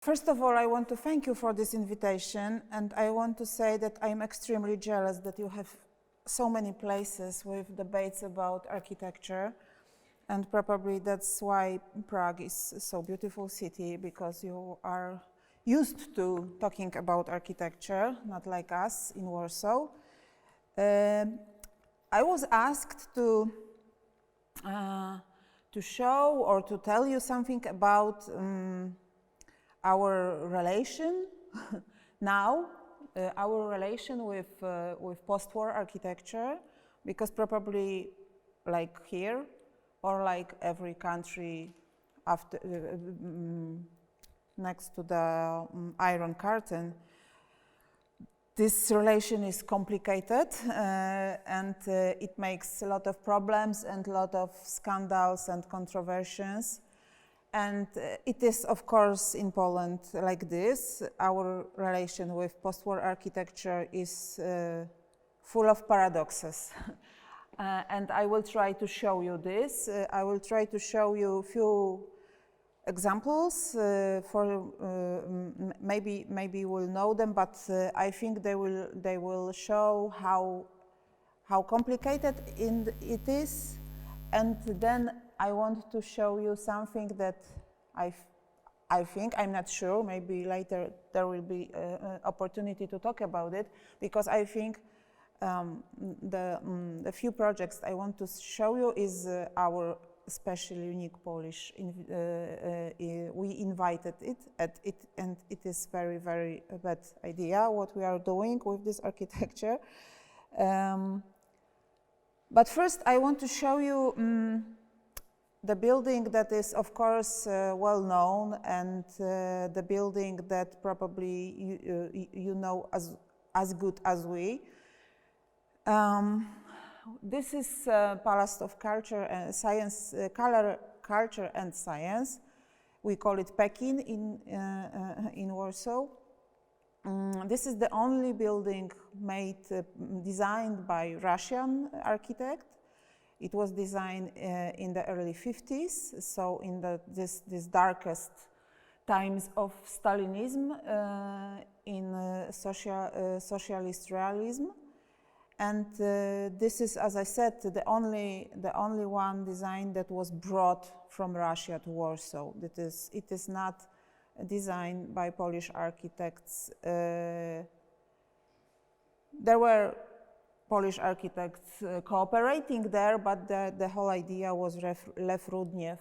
First of all, I want to thank you for this invitation, and I want to say that I'm extremely jealous that you have so many places with debates about architecture, and probably that's why Prague is so beautiful city, because you are used to talking about architecture, not like us in Warsaw. I was asked to show or to tell you something about our relation now, our relation with post-war architecture, because probably like here or like every country after next to the Iron Curtain, this relation is complicated and it makes a lot of problems and a lot of scandals and controversies. And it is, of course, in Poland like this. Our relation with post-war architecture is full of paradoxes. And I will try to show you this. I will try to show you a few examples. Maybe you will know them, but I think they will show how complicated it is. And then I want to show you something that I think, I'm not sure, maybe later there will be an opportunity to talk about it, because I think the few projects I want to show you is our especially unique Polish. We invited it, and it is very, very bad idea what we are doing with this architecture. But first I want to show you the building that is, of course, well known, and the building that probably you know as good as we. This is Palace of Culture and Science, Culture and Science. We call it Pekin in Warsaw. This is the only building designed by Russian architect. It was designed in the early 50s, so in this darkest times of Stalinism, in socialist realism. And this is, as I said, the only one design that was brought from Russia to Warsaw. It is not designed by Polish architects. There were Polish architects cooperating there, but the whole idea was Lev Rudniew,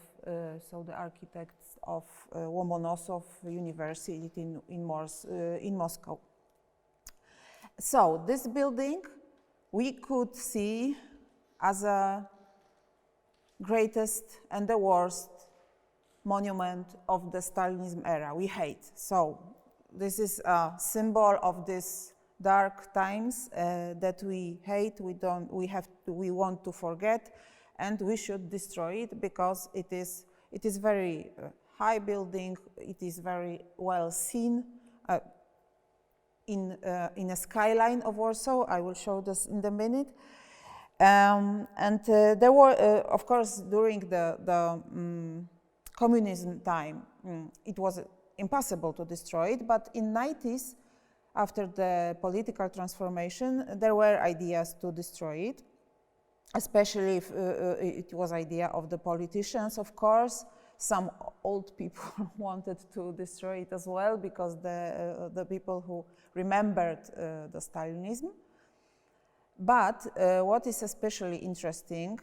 so the architects of Lomonosov University in Moscow. So this building we could see as a greatest and the worst monument of the Stalinism era. We hate. So this is a symbol of this dark times that we hate. We want to forget, and we should destroy it because it is very high building. It is very well seen in a skyline of Warsaw. I will show this in a minute. There were, of course, during the communism time, it was impossible to destroy it, but in 90s, after the political transformation, there were ideas to destroy it, especially if it was idea of the politicians, of course. Some old people wanted to destroy it as well, because the people who remembered the Stalinism. But what is especially interesting,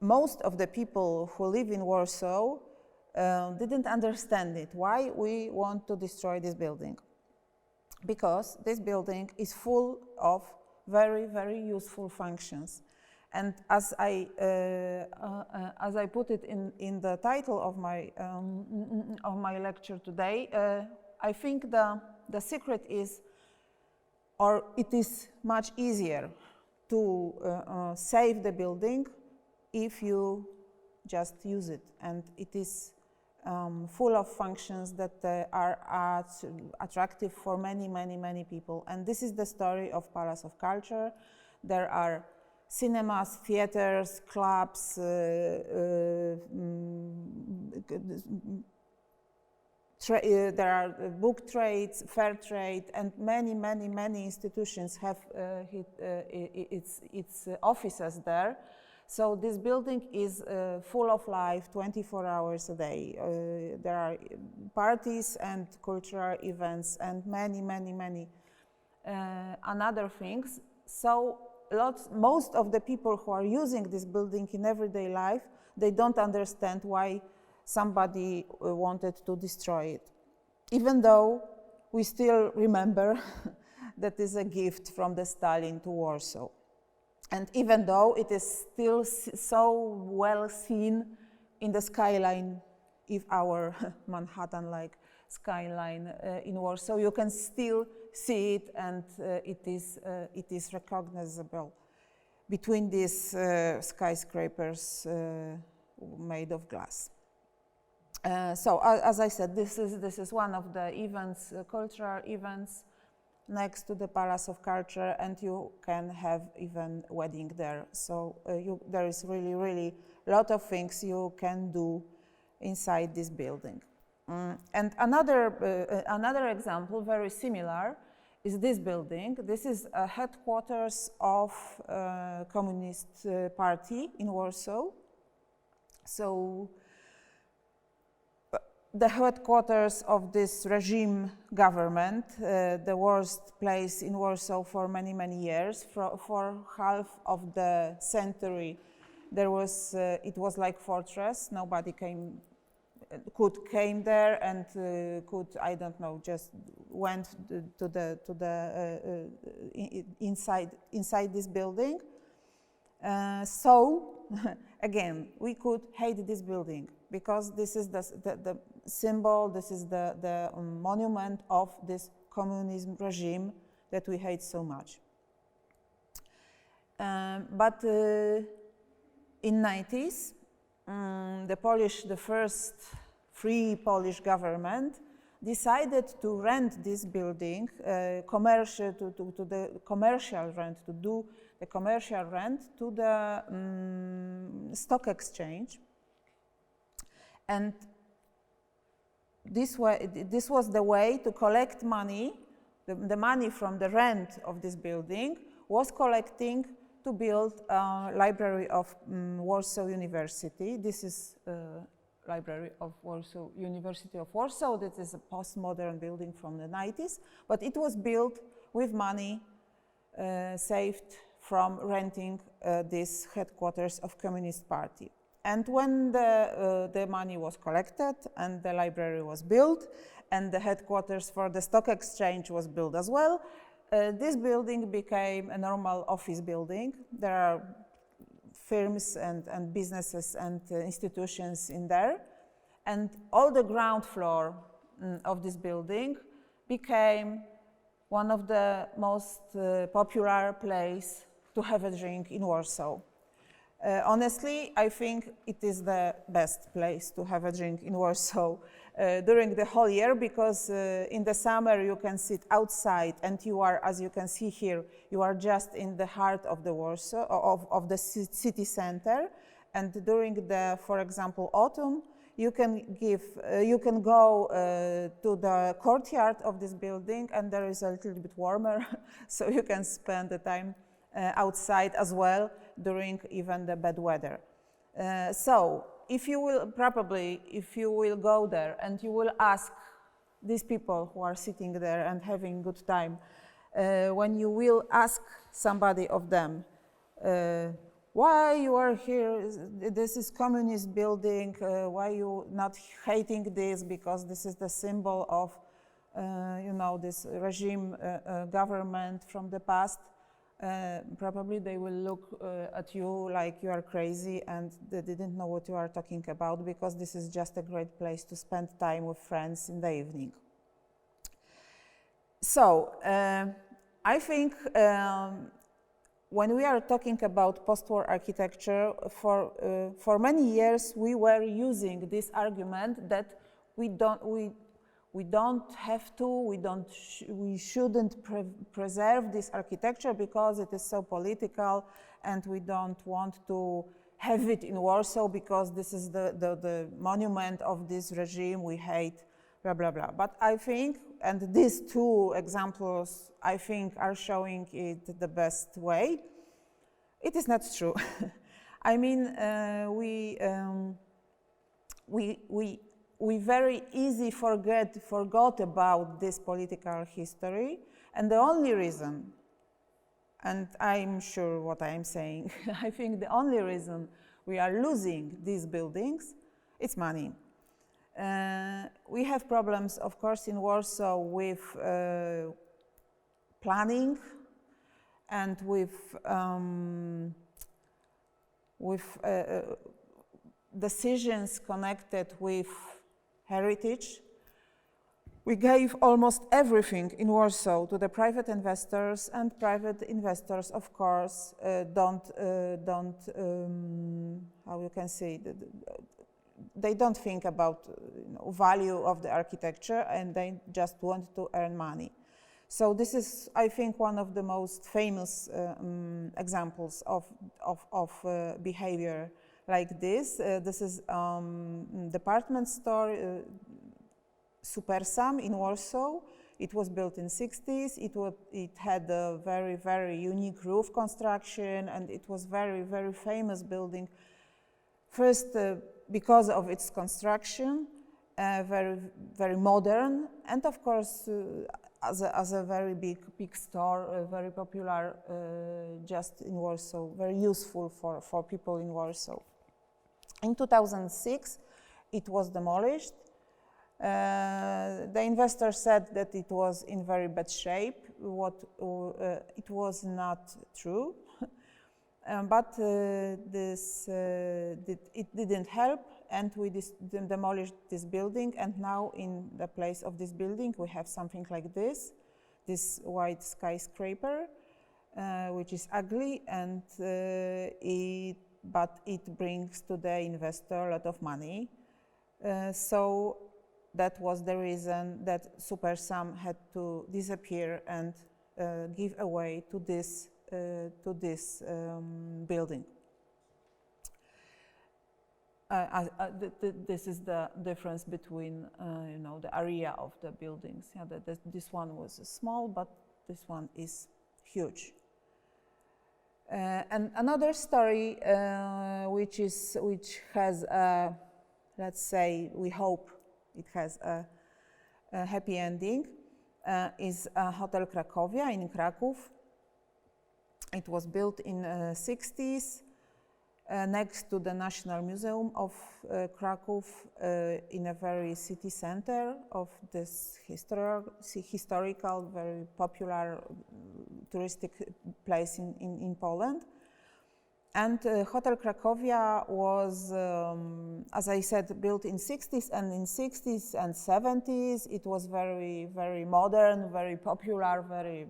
most of the people who live in Warsaw didn't understand it. Why we want to destroy this building? Because this building is full of very, very useful functions. And as I put it in the title of my lecture today, I think the secret is, or it is much easier to save the building if you just use it, and it is full of functions that are attractive for many, many, many people. And this is the story of Palace of Culture. There are cinemas, theaters, clubs, there are book trades, fair trade, and many institutions have its offices there. So this building is full of life 24 hours a day. There are parties and cultural events and many another things. So most of the people who are using this building in everyday life, they don't understand why somebody wanted to destroy it. Even though we still remember that is a gift from the Stalin to Warsaw. And even though it is still so well seen in the skyline, if our Manhattan-like skyline in Warsaw, you can still see it, and it is recognizable between these skyscrapers made of glass. So as I said, this is one of the events, cultural events, next to the Palace of Culture, and you can have even wedding there. So there is really a lot of things you can do inside this building. And another example, very similar, is this building. This is a headquarters of Communist Party in Warsaw. So the headquarters of this regime government, the worst place in Warsaw for many years. For half of the century, it was like fortress. Nobody could came there and could, I don't know, just went to the inside this building. So again, we could hate this building because this is the symbol, this is the monument of this communism regime that we hate so much. But in 90s, the first free Polish government decided to rent this building, to do the commercial rent to the stock exchange. And this was the way to collect money. The money from the rent of this building was collecting to build a library of Warsaw University. This is library of Warsaw, University of Warsaw. That is a postmodern building from the 90s, but it was built with money saved from renting this headquarters of Communist Party. And when the money was collected and the library was built and the headquarters for the stock exchange was built as well, this building became a normal office building. There are firms and businesses and institutions in there. And all the ground floor of this building became one of the most popular places to have a drink in Warsaw. Honestly, I think it is the best place to have a drink in Warsaw during the whole year, because in the summer you can sit outside and you are, as you can see here, you are just in the heart of the Warsaw, of the city center. And during the, for example, autumn, you can go to the courtyard of this building, and there is a little bit warmer, so you can spend the time outside as well during even the bad weather. So if you will go there and you will ask these people who are sitting there and having good time, when you will ask somebody of them, why you are here, this is communist building, why you not hating this, because this is the symbol of this regime government from the past, probably they will look at you like you are crazy and they didn't know what you are talking about, because this is just a great place to spend time with friends in the evening. So I think when we are talking about post-war architecture, for many years we were using this argument that we shouldn't preserve this architecture because it is so political, and we don't want to have it in Warsaw because this is the monument of this regime we hate blah, blah, blah. But I think, and these two examples, I think, are showing it the best way. It is not true. I mean, we very easy forgot about this political history, and the only reason, and I'm sure what I'm saying, I think the only reason we are losing these buildings is money. We have problems, of course, in Warsaw with planning and with decisions connected with heritage. We gave almost everything in Warsaw to the private investors, and private investors, of course, don't how you can say, they don't think about value of the architecture, and they just want to earn money. So this is, I think, one of the most famous examples of behavior like this. This is department store, Super Sam in Warsaw. It was built in 60s. It had a very, very unique roof construction, and it was very, very famous building. First, because of its construction, very, very modern, and of course, as a very big store, very popular just in Warsaw, very useful for people in Warsaw. In 2006, it was demolished. The investor said that it was in very bad shape. It was not true, but it didn't help, and we demolished this building, and now in the place of this building we have something like this white skyscraper, which is ugly, and but it brings to the investor a lot of money. So that was the reason that Super Sam had to disappear and give away to this building. This is the difference between the area of the buildings. Yeah, this one was small, but this one is huge. And another story, which has, let's say, we hope it has a happy ending, is Hotel Cracovia in Kraków. It was built in 60s. Next to the National Museum of Kraków, in a very city center of this historical, very popular touristic place in Poland. And Hotel Cracovia was, as I said, built in 60s, and in 60s and 70s it was very, very modern, very popular, very,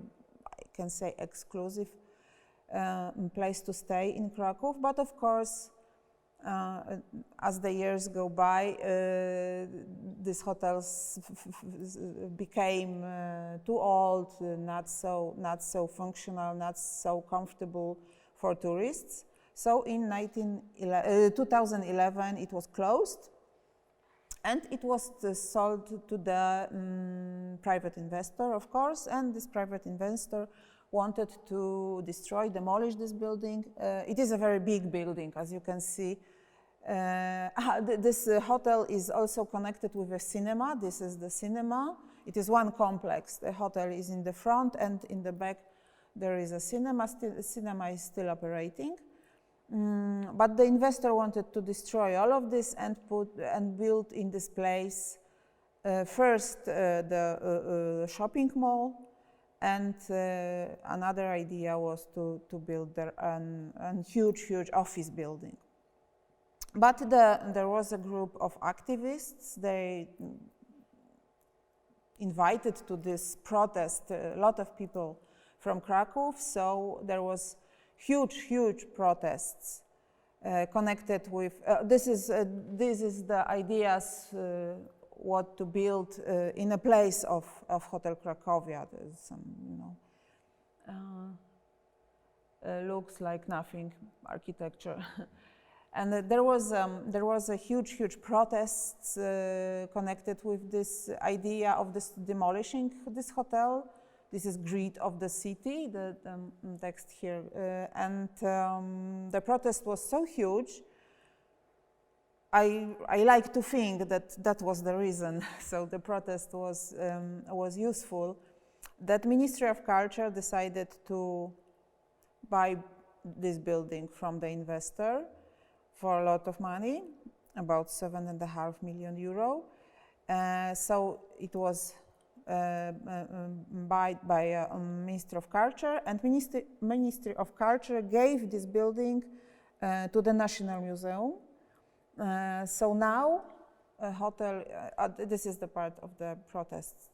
I can say, exclusive place to stay in Kraków. But of course, as the years go by, these hotels became too old, not so functional, not so comfortable for tourists. So in 2011 it was closed, and it was sold to the private investor, of course, and this private investor wanted to demolish this building. It is a very big building, as you can see. This hotel is also connected with a cinema. This is the cinema. It is one complex. The hotel is in the front, and in the back there is a cinema. The cinema is still operating. But the investor wanted to destroy all of this and build in this place first the shopping mall. And another idea was to build there a huge office building. But there was a group of activists. They invited to this protest a lot of people from Kraków. So there was huge protests connected with. This is the ideas. What to build in a place of Hotel Cracovia. There's some, looks like nothing architecture. And there was a huge protests connected with this idea of this demolishing this hotel. This is greed of the city, the text here. And the protest was so huge. I like to think that that was the reason. So the protest was useful. That Ministry of Culture decided to buy this building from the investor for a lot of money, about 7.5 million euro. So it was bought by Ministry of Culture, and Ministry of Culture gave this building to the National Museum. So now, a hotel, this is the part of the protests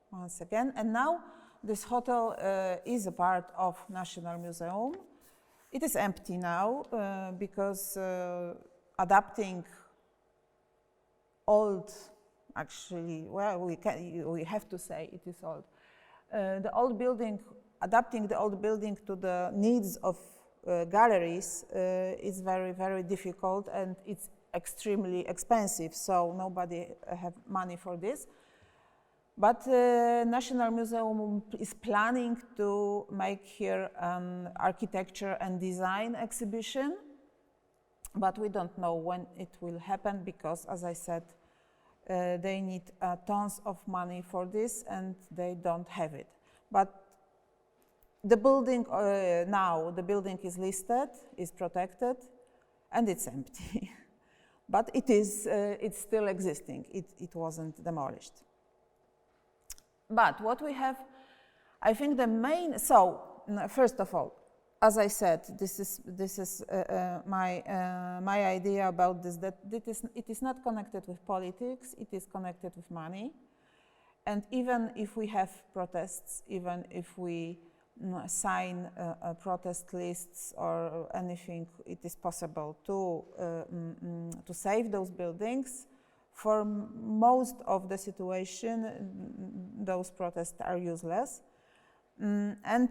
once again, and now this hotel is a part of National Museum. It is empty now because adapting old, actually, well, we have to say it is old. The old building, adapting the old building to the needs of galleries is very difficult, and it's extremely expensive, so nobody have money for this. But National Museum is planning to make here an architecture and design exhibition, but we don't know when it will happen because, as I said, they need tons of money for this and they don't have it. But the building now, the building is listed, is protected, and it's empty. But it is, it's still existing. It wasn't demolished. But what we have, I think the main, so first of all, as I said, this is my idea about this, that it is not connected with politics, it is connected with money. And even if we have protests, even if we sign protest lists or anything, it is possible to save those buildings. For most of the situation, those protests are useless. And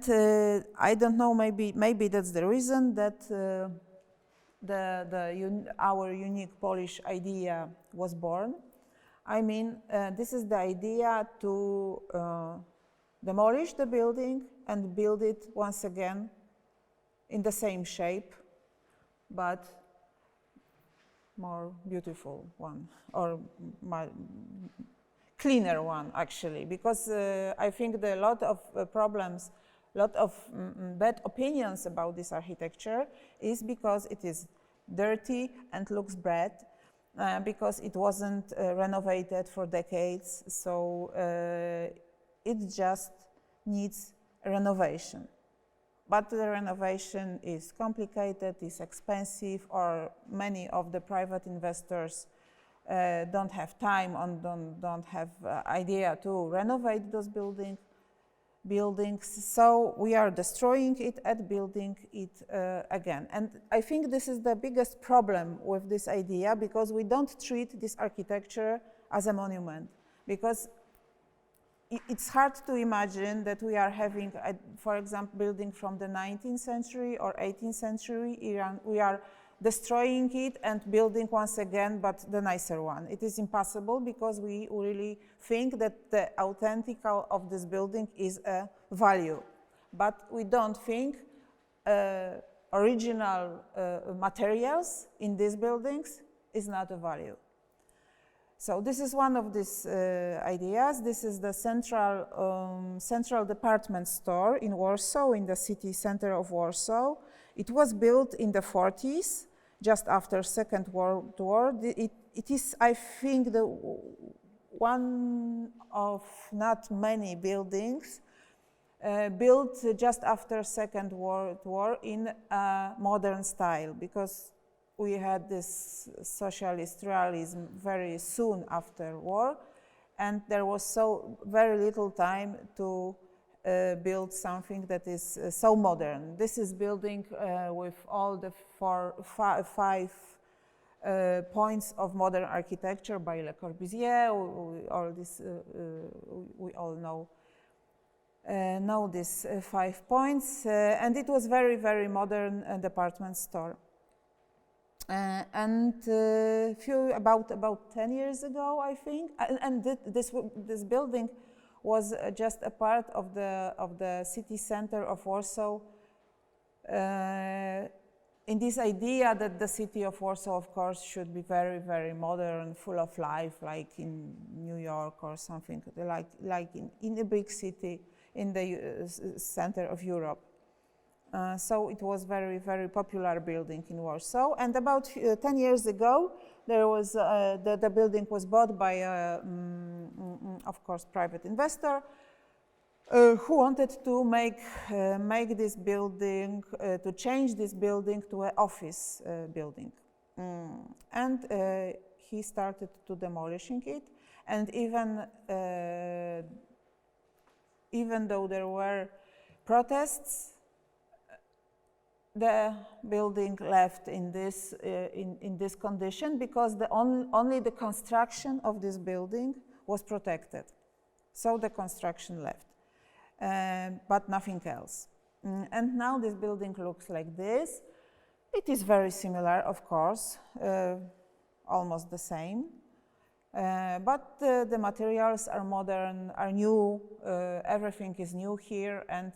I don't know, maybe that's the reason that our unique Polish idea was born. I mean, this is the idea to demolish the building and build it once again in the same shape, but more beautiful one, or cleaner one, actually, because I think there are a lot of problems, a lot of bad opinions about this architecture is because it is dirty and looks bad, because it wasn't renovated for decades, so it just needs renovation. But the renovation is complicated, is expensive, or many of the private investors don't have time and don't have idea to renovate those buildings. So we are destroying it and building it again. And I think this is the biggest problem with this idea, because we don't treat this architecture as a monument, because it's hard to imagine that we are having, for example, building from the 19th century or 18th century Iran. We are destroying it and building once again, but the nicer one. It is impossible because we really think that the authentic of this building is a value. But we don't think original materials in these buildings is not a value. So this is one of these ideas. This is the central department store in Warsaw, in the city center of Warsaw. It was built in the 40s, just after Second World War. It is, I think, the one of not many buildings built just after Second World War in a modern style, because we had this socialist realism very soon after war, and there was so very little time to build something that is so modern. This is building with all the five points of modern architecture by Le Corbusier. All this we all know these 5 points, and it was very modern department store. And about 10 years ago, I think, and this building was just a part of the city center of Warsaw. In this idea that the city of Warsaw, of course, should be very, very modern, full of life, like in New York or something, like in a big city in the center of Europe. So it was very, very popular building in Warsaw. And about 10 years ago, there was the building was bought by a, of course, private investor who wanted to make this building, to change this building to an office building. And he started to demolishing it. And even though there were protests, the building left in this condition because only the construction of this building was protected. So the construction left, but nothing else. And now this building looks like this. It is very similar, of course, almost the same. But the materials are modern, are new. Everything is new here, and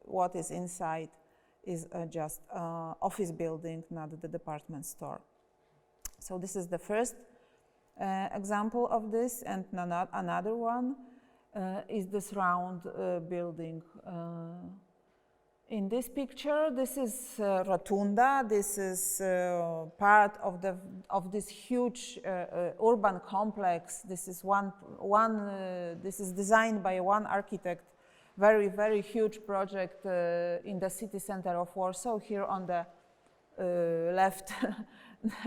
what is inside is just office building, not the department store. So this is the first example of this, and another one is this round building. In this picture, this is Rotunda. This is part of this huge urban complex. This is this is designed by one architect. Very, very huge project in the city center of Warsaw. Here on the left,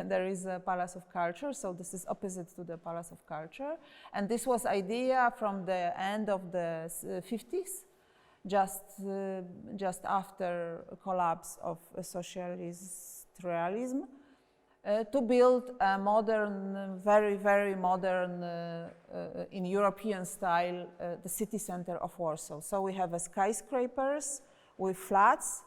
there is a Palace of Culture. So this is opposite to the Palace of Culture. And this was idea from the end of the 50s, just after collapse of socialist realism, to build a modern, very, very modern, in European style, the city center of Warsaw. So we have skyscrapers with flats.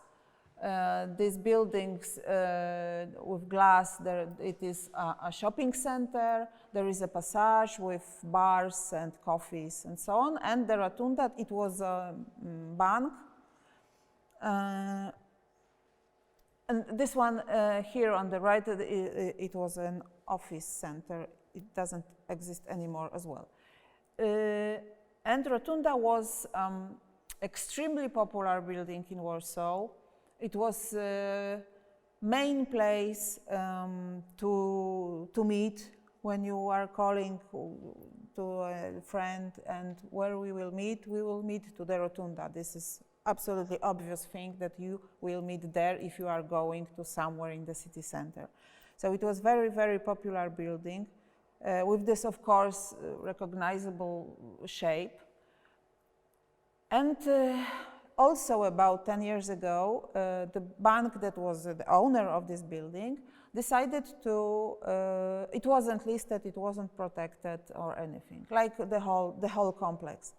These buildings with glass, it is a shopping center. There is a passage with bars and coffees and so on. And the Rotunda, it was a bank. And this one here on the right, it was an office center. It doesn't exist anymore as well. And Rotunda was extremely popular building in Warsaw. It was main place to meet when you are calling to a friend, and where we will meet to the Rotunda. This is absolutely obvious thing that you will meet there if you are going to somewhere in the city center. So it was very, very popular building with this, of course, recognizable shape. And also about 10 years ago, the bank that was the owner of this building decided to, it wasn't listed, it wasn't protected or anything, like the whole complex.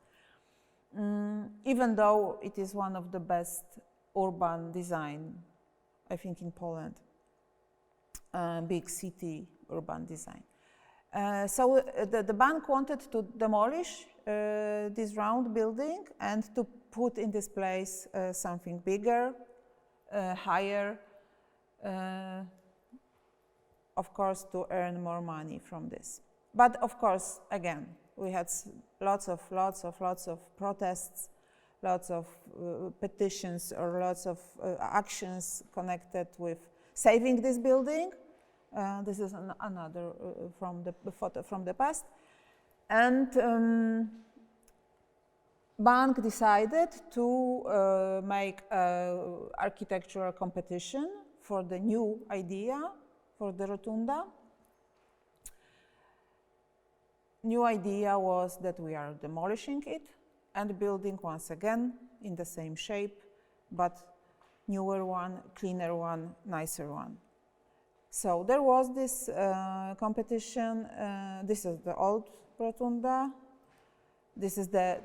Even though it is one of the best urban design, I think, in Poland, big city urban design. So the bank wanted to demolish this round building and to put in this place something bigger, higher, of course, to earn more money from this. But of course, again, we had lots of protests, lots of petitions, or lots of actions connected with saving this building. This is another from the photo from the past. And bank decided to make an architectural competition for the new idea for the Rotunda. New idea was that we are demolishing it and building once again in the same shape, but newer one, cleaner one, nicer one. So there was this competition. This is the old Rotunda. This is the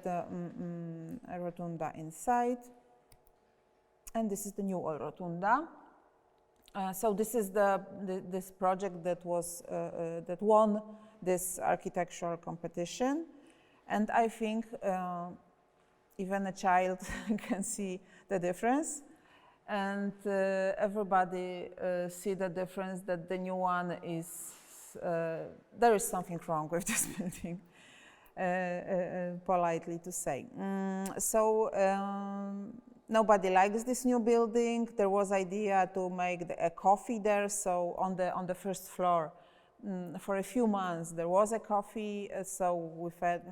Rotunda inside. And this is the new old Rotunda. So this is this project that was that won this architectural competition, and I think even a child can see the difference, and everybody see the difference that the new one is there is something wrong with this building, politely to say. Nobody likes this new building. There was idea to make a coffee there. So on the first floor, for a few months there was a coffee. So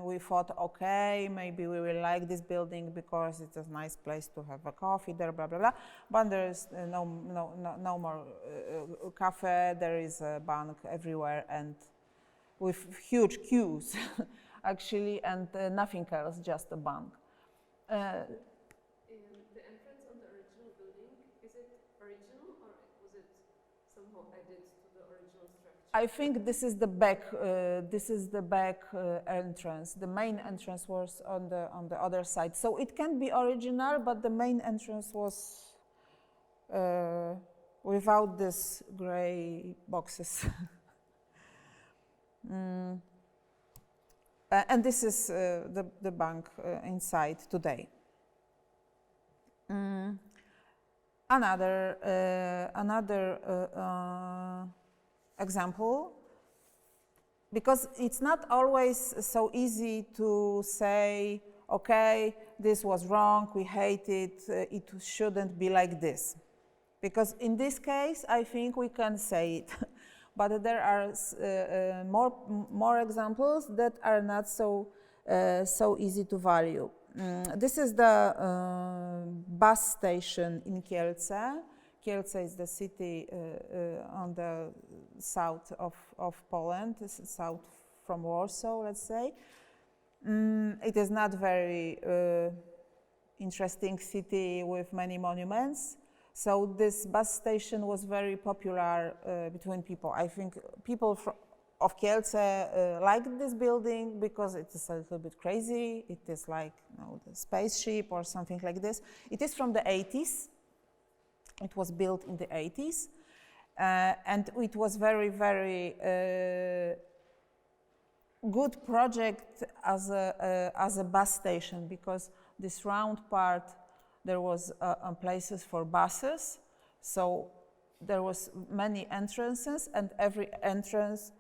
we thought, okay, maybe we will like this building because it's a nice place to have a coffee there, blah blah blah. But there is no more cafe. There is a bank everywhere and with huge queues, actually, and nothing else, just a bank. I think this is the back. This is the back entrance. The main entrance was on the other side. So it can be original, but the main entrance was without these gray boxes. And this is the bank inside today. Another example, because it's not always so easy to say, okay, this was wrong, we hate it, it shouldn't be like this. Because in this case, I think we can say it. But there are more examples that are not so easy to value. This is the bus station in Kielce. Kielce is the city on the south of Poland, south from Warsaw, let's say. It is not very interesting city with many monuments. So this bus station was very popular between people. I think people of Kielce liked this building because it is a little bit crazy. It is like, you know, the spaceship or something like this. It is from the 80s. It was built in the 80s. And it was very, very good project as a bus station, because this round part, there was places for buses. So there was many entrances, and every entrance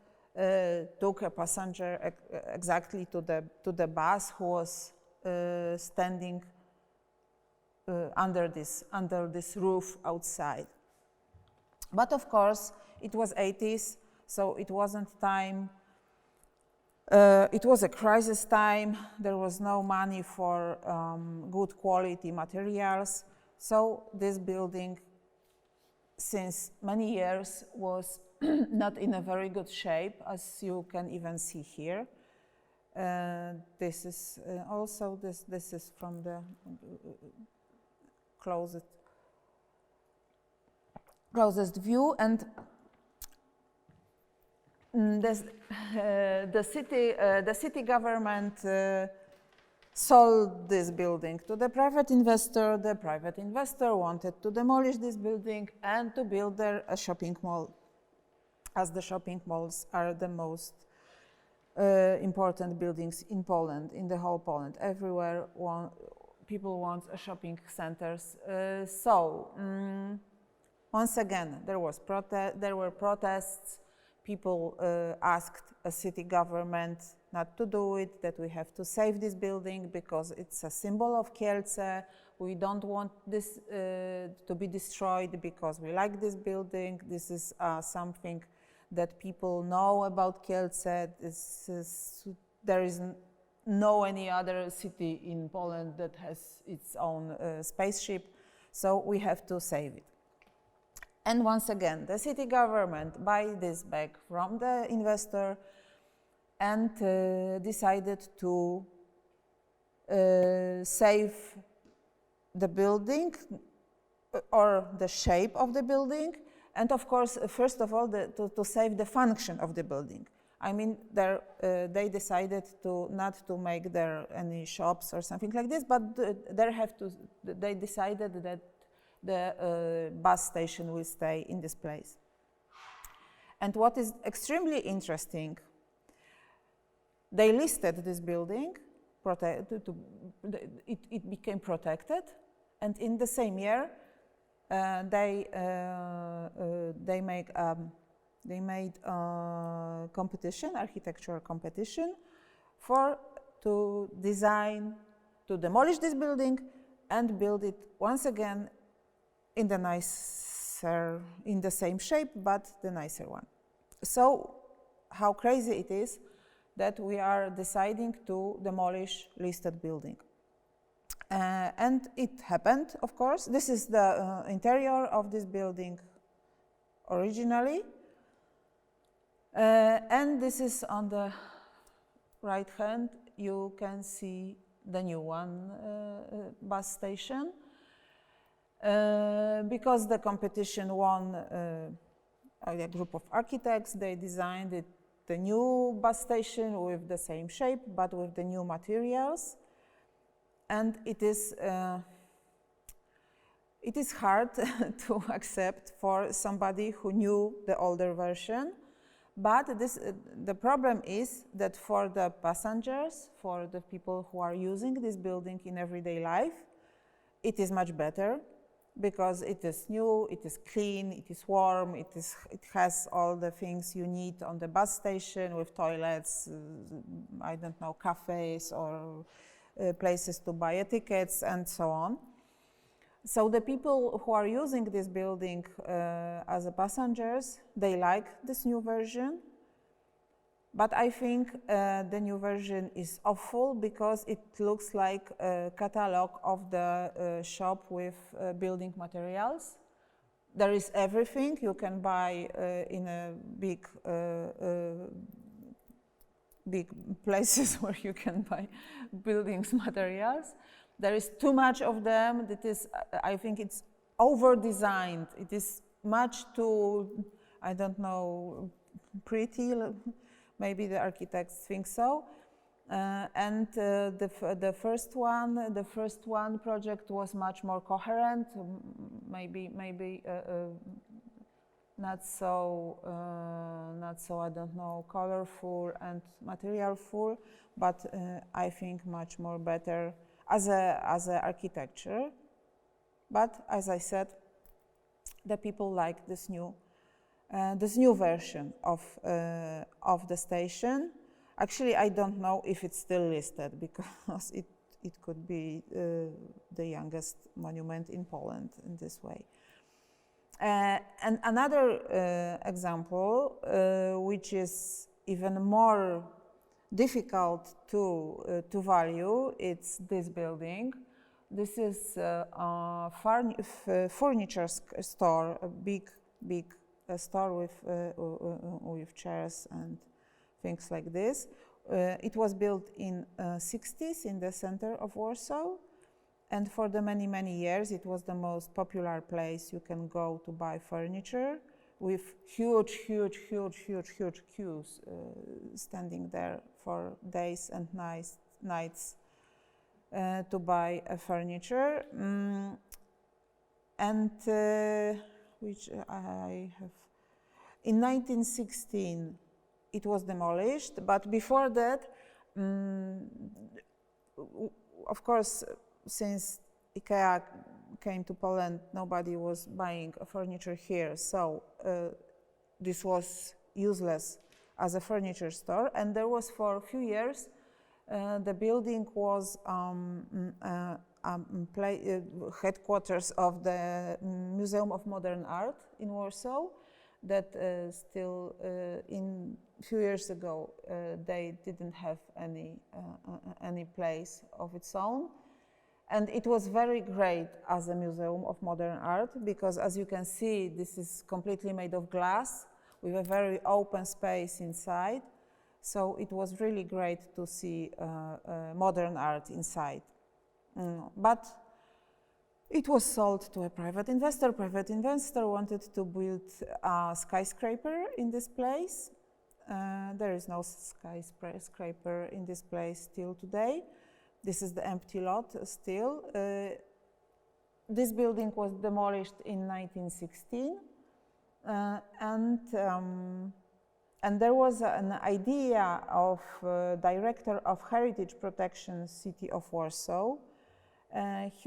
took a passenger exactly to the bus who was standing under this roof outside. But of course, it was 80s, so it wasn't time. It was a crisis time. There was no money for good quality materials. So this building, since many years, was not in a very good shape, as you can even see here. This is also this is from the closest view, and the city government sold this building to the private investor. The private investor wanted to demolish this building and to build there a shopping mall, as the shopping malls are the most important buildings in Poland, in the whole Poland. Everywhere people want a shopping centers. Once again, there were protests. People asked a city government not to do it, that we have to save this building because it's a symbol of Kielce. We don't want this to be destroyed because we like this building. This is something that people know about Kielce. There is no any other city in Poland that has its own spaceship, so we have to save it. And once again, the city government buy this back from the investor and decided to save the building or the shape of the building, and of course, first of all, to save the function of the building. I mean, they decided not to make there any shops or something like this, but they decided that the bus station will stay in this place. And what is extremely interesting, they listed this building, it became protected, and in the same year they made a competition, architectural competition, to demolish this building and build it once again in the same shape, but the nicer one. So how crazy it is that we are deciding to demolish listed building. And it happened, of course. This is the interior of this building originally. And this is on the right hand. You can see the new one, bus station. Because the competition won a group of architects, they designed the new bus station with the same shape, but with the new materials. And it is hard to accept for somebody who knew the older version. But the problem is that for the passengers, for the people who are using this building in everyday life, it is much better because it is new, it is clean, it is warm, it has all the things you need on the bus station with toilets, I don't know, cafes or places to buy tickets and so on. So the people who are using this building as passengers, they like this new version. But I think the new version is awful because it looks like a catalog of the shop with building materials. There is everything you can buy in a big places where you can buy buildings materials. There is too much of them. That is, I think it's over-designed. It is much too, I don't know, pretty. Maybe the architects think so. And the first one project was much more coherent. Maybe not so I don't know, colorful and materialful, but I think much more better as a architecture. But as I said, the people like this new version of the station. Actually, I don't know if it's still listed because it could be the youngest monument in Poland in this way. And another example, which is even more difficult to value, it's this building. This is a furniture store, a big store with chairs and things like this. It was built in 60s in the center of Warsaw, and for the many years it was the most popular place you can go to buy furniture, with huge queues standing there for days and nights to buy furniture. And which I have. In 1916, it was demolished, but before that, of course, since IKEA came to Poland, nobody was buying furniture here, so this was useless as a furniture store, and there was for a few years, the building was headquarters of the Museum of Modern Art in Warsaw, that still in few years ago they didn't have any place of its own. And it was very great as a museum of modern art because, as you can see, this is completely made of glass with a very open space inside. So it was really great to see modern art inside. But it was sold to a private investor. Private investor wanted to build a skyscraper in this place. There is no skyscraper in this place till today. This is the empty lot still. this building was demolished in 1916, and there was an idea of director of heritage protection, city of Warsaw. It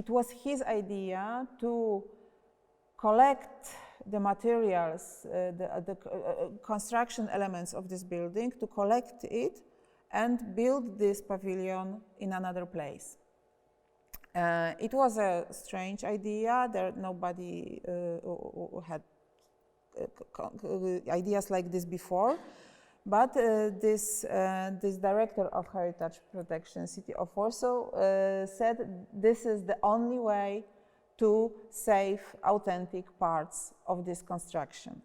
was his idea to collect the materials, the construction elements of this building, to collect it and build this pavilion in another place. It was a strange idea. Nobody had ideas like this before. But this director of Heritage Protection, City of Warsaw, said this is the only way to save authentic parts of this construction.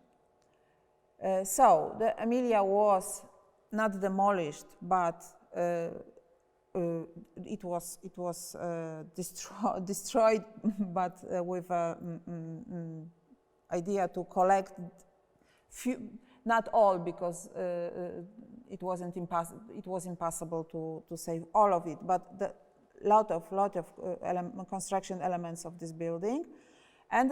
So the Emilia was not demolished, but it was destroyed, but with an idea to collect few. Not all, because it was impossible to save all of it, but the lot of construction elements of this building. And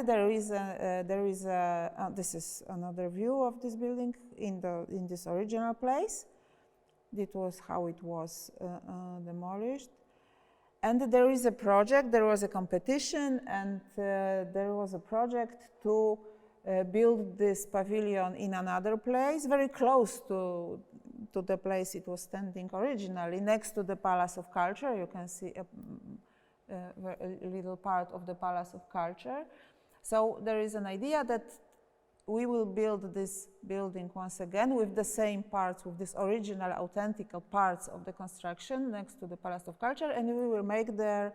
this is another view of this building in this original place. This was how it was demolished. And there is a project, there was a competition, and there was a project to build this pavilion in another place, very close to the place it was standing originally, next to the Palace of Culture. You can see a little part of the Palace of Culture. So there is an idea that we will build this building once again with the same parts, with these original, authentic parts of the construction next to the Palace of Culture, and we will make there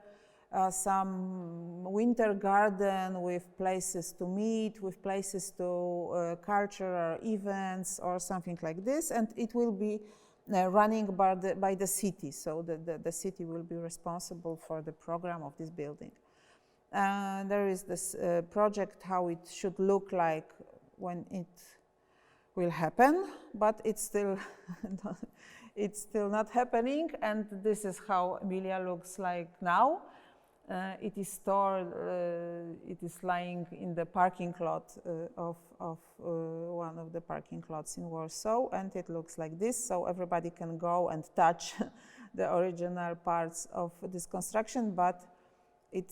some winter garden with places to meet, with places to cultural events or something like this, and it will be running by the city, so the city will be responsible for the program of this building. There is this project how it should look like when it will happen, but it's still not happening, and this is how Emilia looks like now. It is stored, it is lying in the parking lot of one of the parking lots in Warsaw, and it looks like this, so everybody can go and touch the original parts of this construction, but it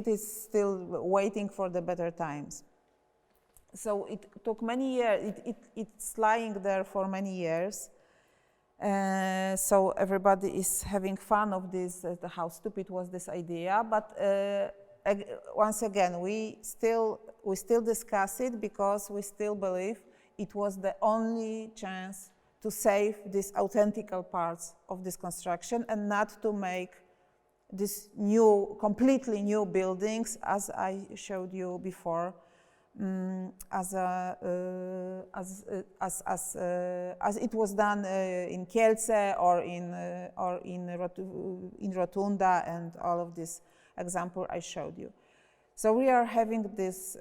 is still waiting for the better times. So it took many years, it's lying there for many years. So everybody is having fun of this, how stupid was this idea, but once again, we still discuss it because we still believe it was the only chance to save these authentic parts of this construction and not to make these completely new buildings, as I showed you before, as it was done in Kielce or in Rotunda and all of these examples I showed you. So we are having these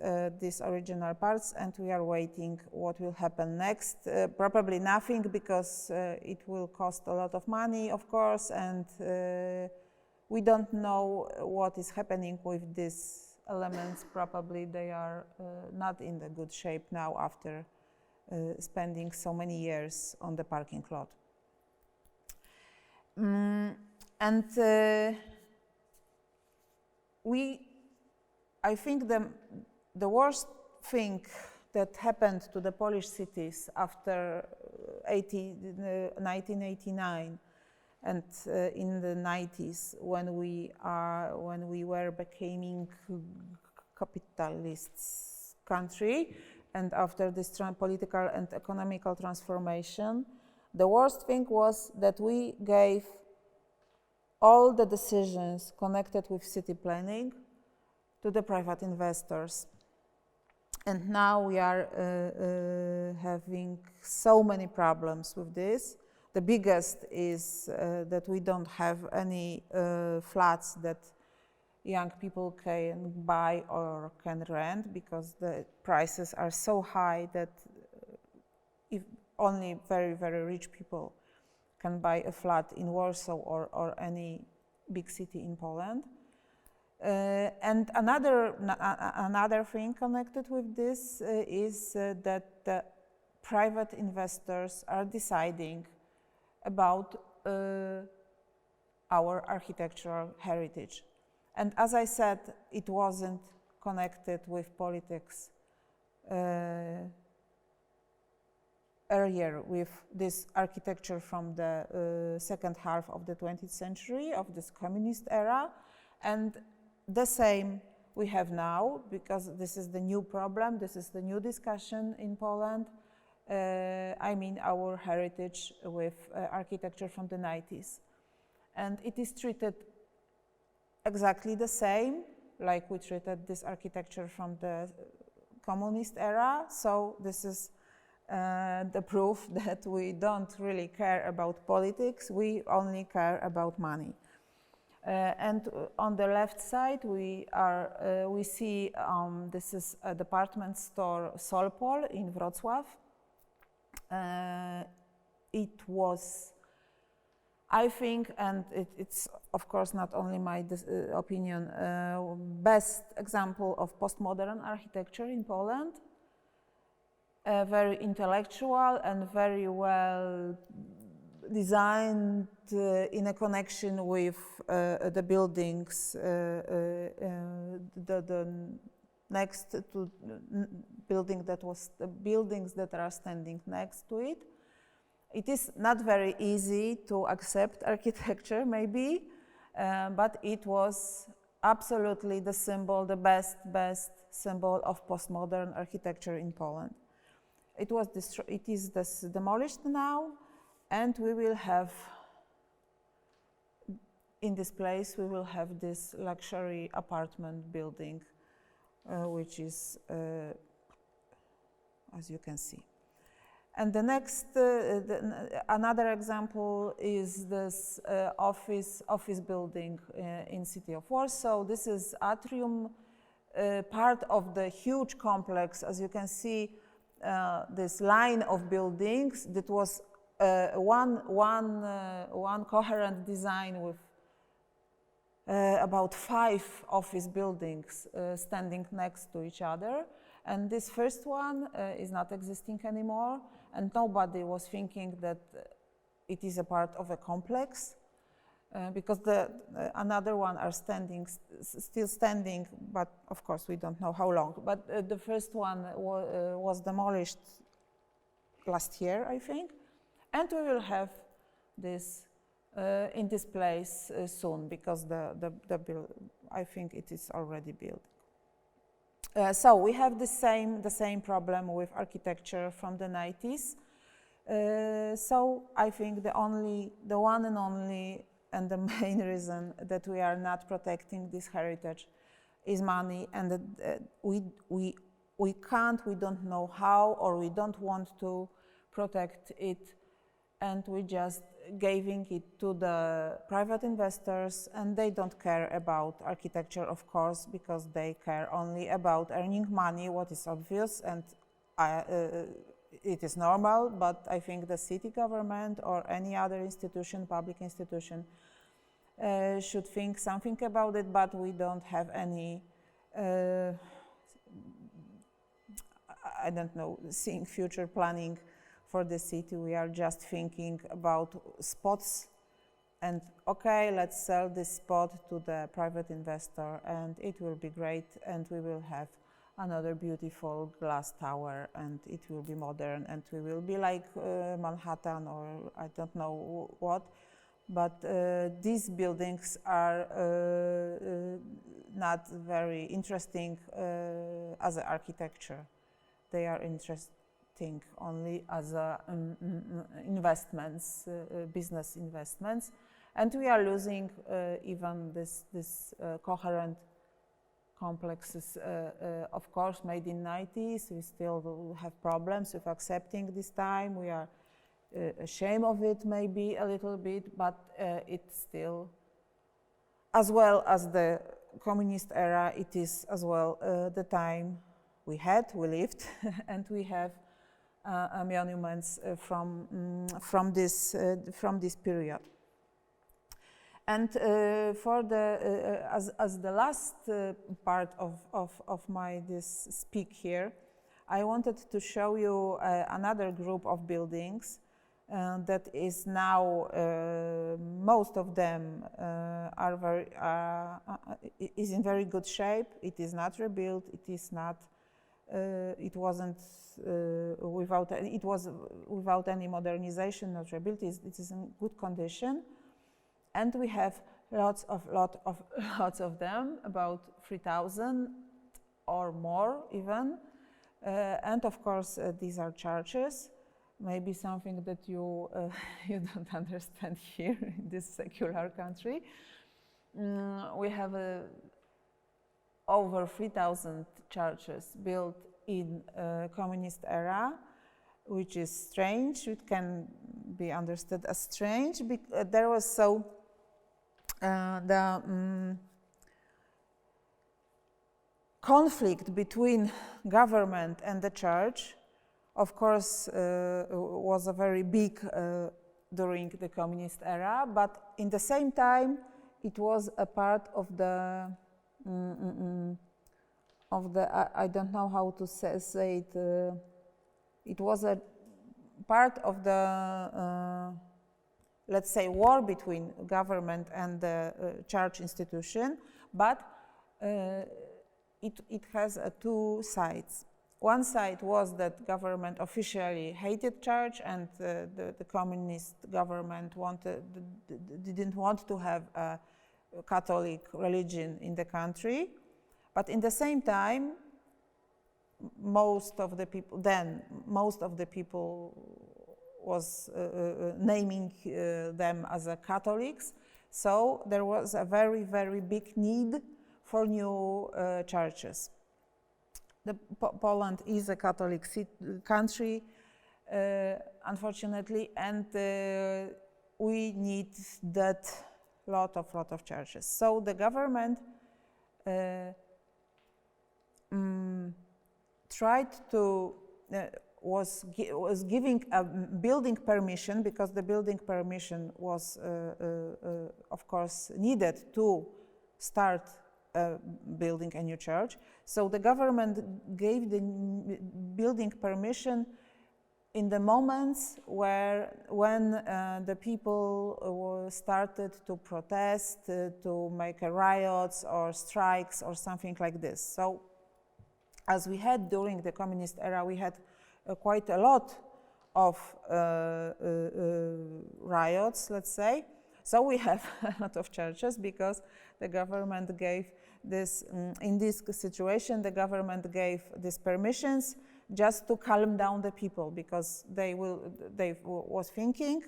original parts, and we are waiting what will happen next. Probably nothing, because it will cost a lot of money, of course, and we don't know what is happening with these elements. Probably they are not in the good shape now after spending so many years on the parking lot. I think the worst thing that happened to the Polish cities after 1989 and in the 90s, when we were becoming capitalist country, and after this political and economical transformation, the worst thing was that we gave all the decisions connected with city planning to the private investors. And now we are having so many problems with this. The biggest is that we don't have any flats that young people can buy or can rent, because the prices are so high that if only very, very rich people can buy a flat in Warsaw or any big city in Poland. And another thing connected with this is that private investors are deciding about our architectural heritage. And as I said, it wasn't connected with politics earlier, with this architecture from the second half of the 20th century, of this communist era. And the same we have now, because this is the new problem, this is the new discussion in Poland. I mean our heritage with architecture from the 90s. And it is treated exactly the same, like we treated this architecture from the communist era. So this is the proof that we don't really care about politics, we only care about money. And on the left side, we see this is a department store Solpol in Wrocław. It was, I think, and it's of course not only my opinion, best example of postmodern architecture in Poland. Very intellectual and very well designed in a connection with the buildings, the next to building that was the buildings that are standing next to it. It is not very easy to accept architecture, maybe, but it was absolutely the symbol, the best symbol of postmodern architecture in Poland. It is demolished now, and we will have, in this place, we will have this luxury apartment building, which is, as you can see. And the next, another example is this office building in city of Warsaw. This is atrium, part of the huge complex. As you can see, this line of buildings that was one coherent design with about 5 office buildings standing next to each other. And this first one is not existing anymore, and nobody was thinking that it is a part of a complex, because another one are still standing, but of course we don't know how long. But the first one was demolished last year, I think, and we will have this in this place soon, because I think it is already built. So we have the same problem with architecture from the 90s. So I think the one and only and the main reason that we are not protecting this heritage is money, and that we don't know how, or we don't want to protect it, and we just giving it to the private investors, and they don't care about architecture, of course, because they care only about earning money, what is obvious, and it is normal. But I think the city government or any other institution, public institution, should think something about it, but we don't have any, I don't know, seeing future planning for the city. We are just thinking about spots, and okay, let's sell this spot to the private investor, and it will be great, and we will have another beautiful glass tower, and it will be modern, and we will be like Manhattan, or I don't know what. But these buildings are not very interesting as an architecture. They are interesting only as investments, business investments, and we are losing even this coherent complexes. Of course, made in 90s, we still have problems with accepting this time. We are ashamed of it, maybe a little bit, but it's still, as well as the communist era, it is as well the time we lived, and we have monuments from this period. And for the as the last part of my this speak here, I wanted to show you another group of buildings that is now most of them is in very good shape. It is not rebuilt. It is not. It wasn't it was without any modernization, not rebuilt. It is in good condition. And we have lots of them, about 3,000 or more even. And of course, these are churches. Maybe something that you you don't understand here in this secular country. We have over 3,000 churches built in communist era, which is strange. It can be understood as strange. There was the conflict between government and the church, of course, was a very big during the communist era, but in the same time, it was a part of the I don't know how to say it. It was a part of the let's say war between government and the church institution, but it has two sides. One side was that government officially hated church, and the communist government didn't want to have a Catholic religion in the country. But in the same time, most of the people was naming them as Catholics. So there was a very, very big need for new churches. Poland is a Catholic country, unfortunately, and we need that lot of churches. So the government tried to was giving a building permission, because the building permission was of course needed to start building a new church. So the government gave the building permission in the moments when the people started to protest, to make riots or strikes or something like this. So as we had during the communist era, we had quite a lot of riots, let's say. So we have a lot of churches because the government gave this, in this situation, the government gave these permissions just to calm down the people, because they was thinking,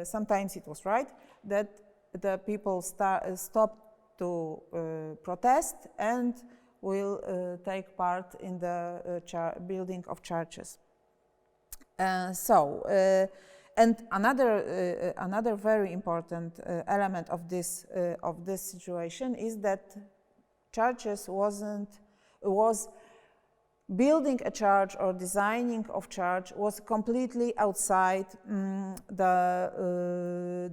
sometimes it was right, that the people stopped to protest and will take part in the building of churches. And another very important element of this situation is that churches was building a church or designing of church was completely outside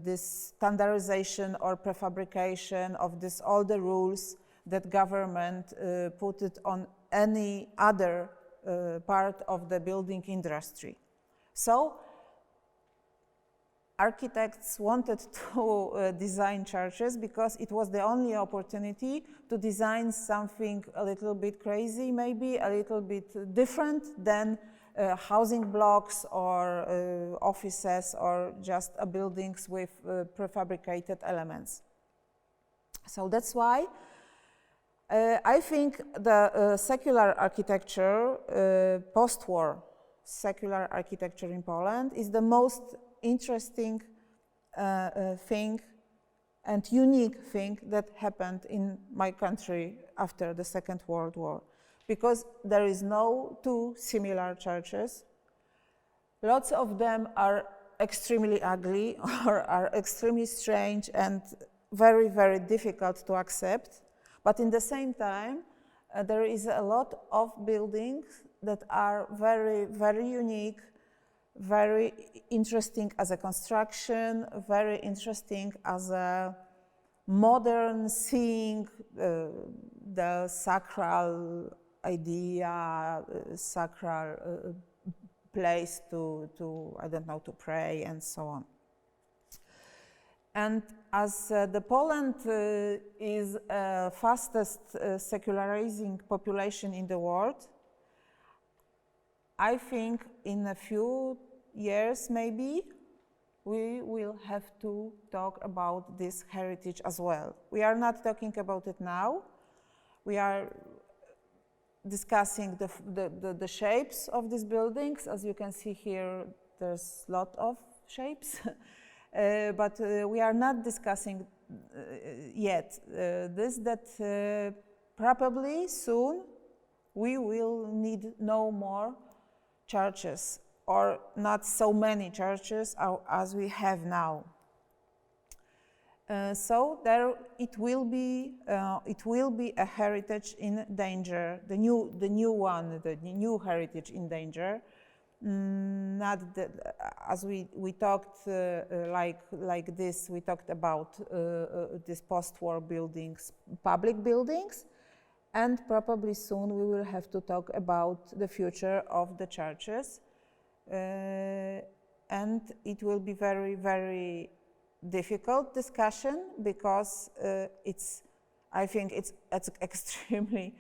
this standardization or prefabrication of all the rules that government put it on any other part of the building industry. So architects wanted to design churches because it was the only opportunity to design something a little bit crazy, maybe a little bit different than housing blocks or offices or just buildings with prefabricated elements. So that's why I think the secular architecture, post-war secular architecture in Poland is the most interesting thing and unique thing that happened in my country after the Second World War, because there is no two similar churches. Lots of them are extremely ugly or are extremely strange and very, very difficult to accept. But in the same time, there is a lot of buildings that are very, very unique, very interesting as a construction, very interesting as a modern seeing the sacral idea, sacral place to, I don't know, to pray and so on. And as the Poland is fastest secularizing population in the world, I think in a few years maybe we will have to talk about this heritage as well. We are not talking about it now. We are discussing the shapes of these buildings. As you can see here, there's a lot of shapes. But we are not discussing yet that probably soon we will need no more churches, or not so many churches as we have now. So there it will be a heritage in danger, the new heritage in danger. Not the, as we talked like this, we talked about these post-war buildings, public buildings, and probably soon we will have to talk about the future of the churches, and it will be very, very difficult discussion because I think it's extremely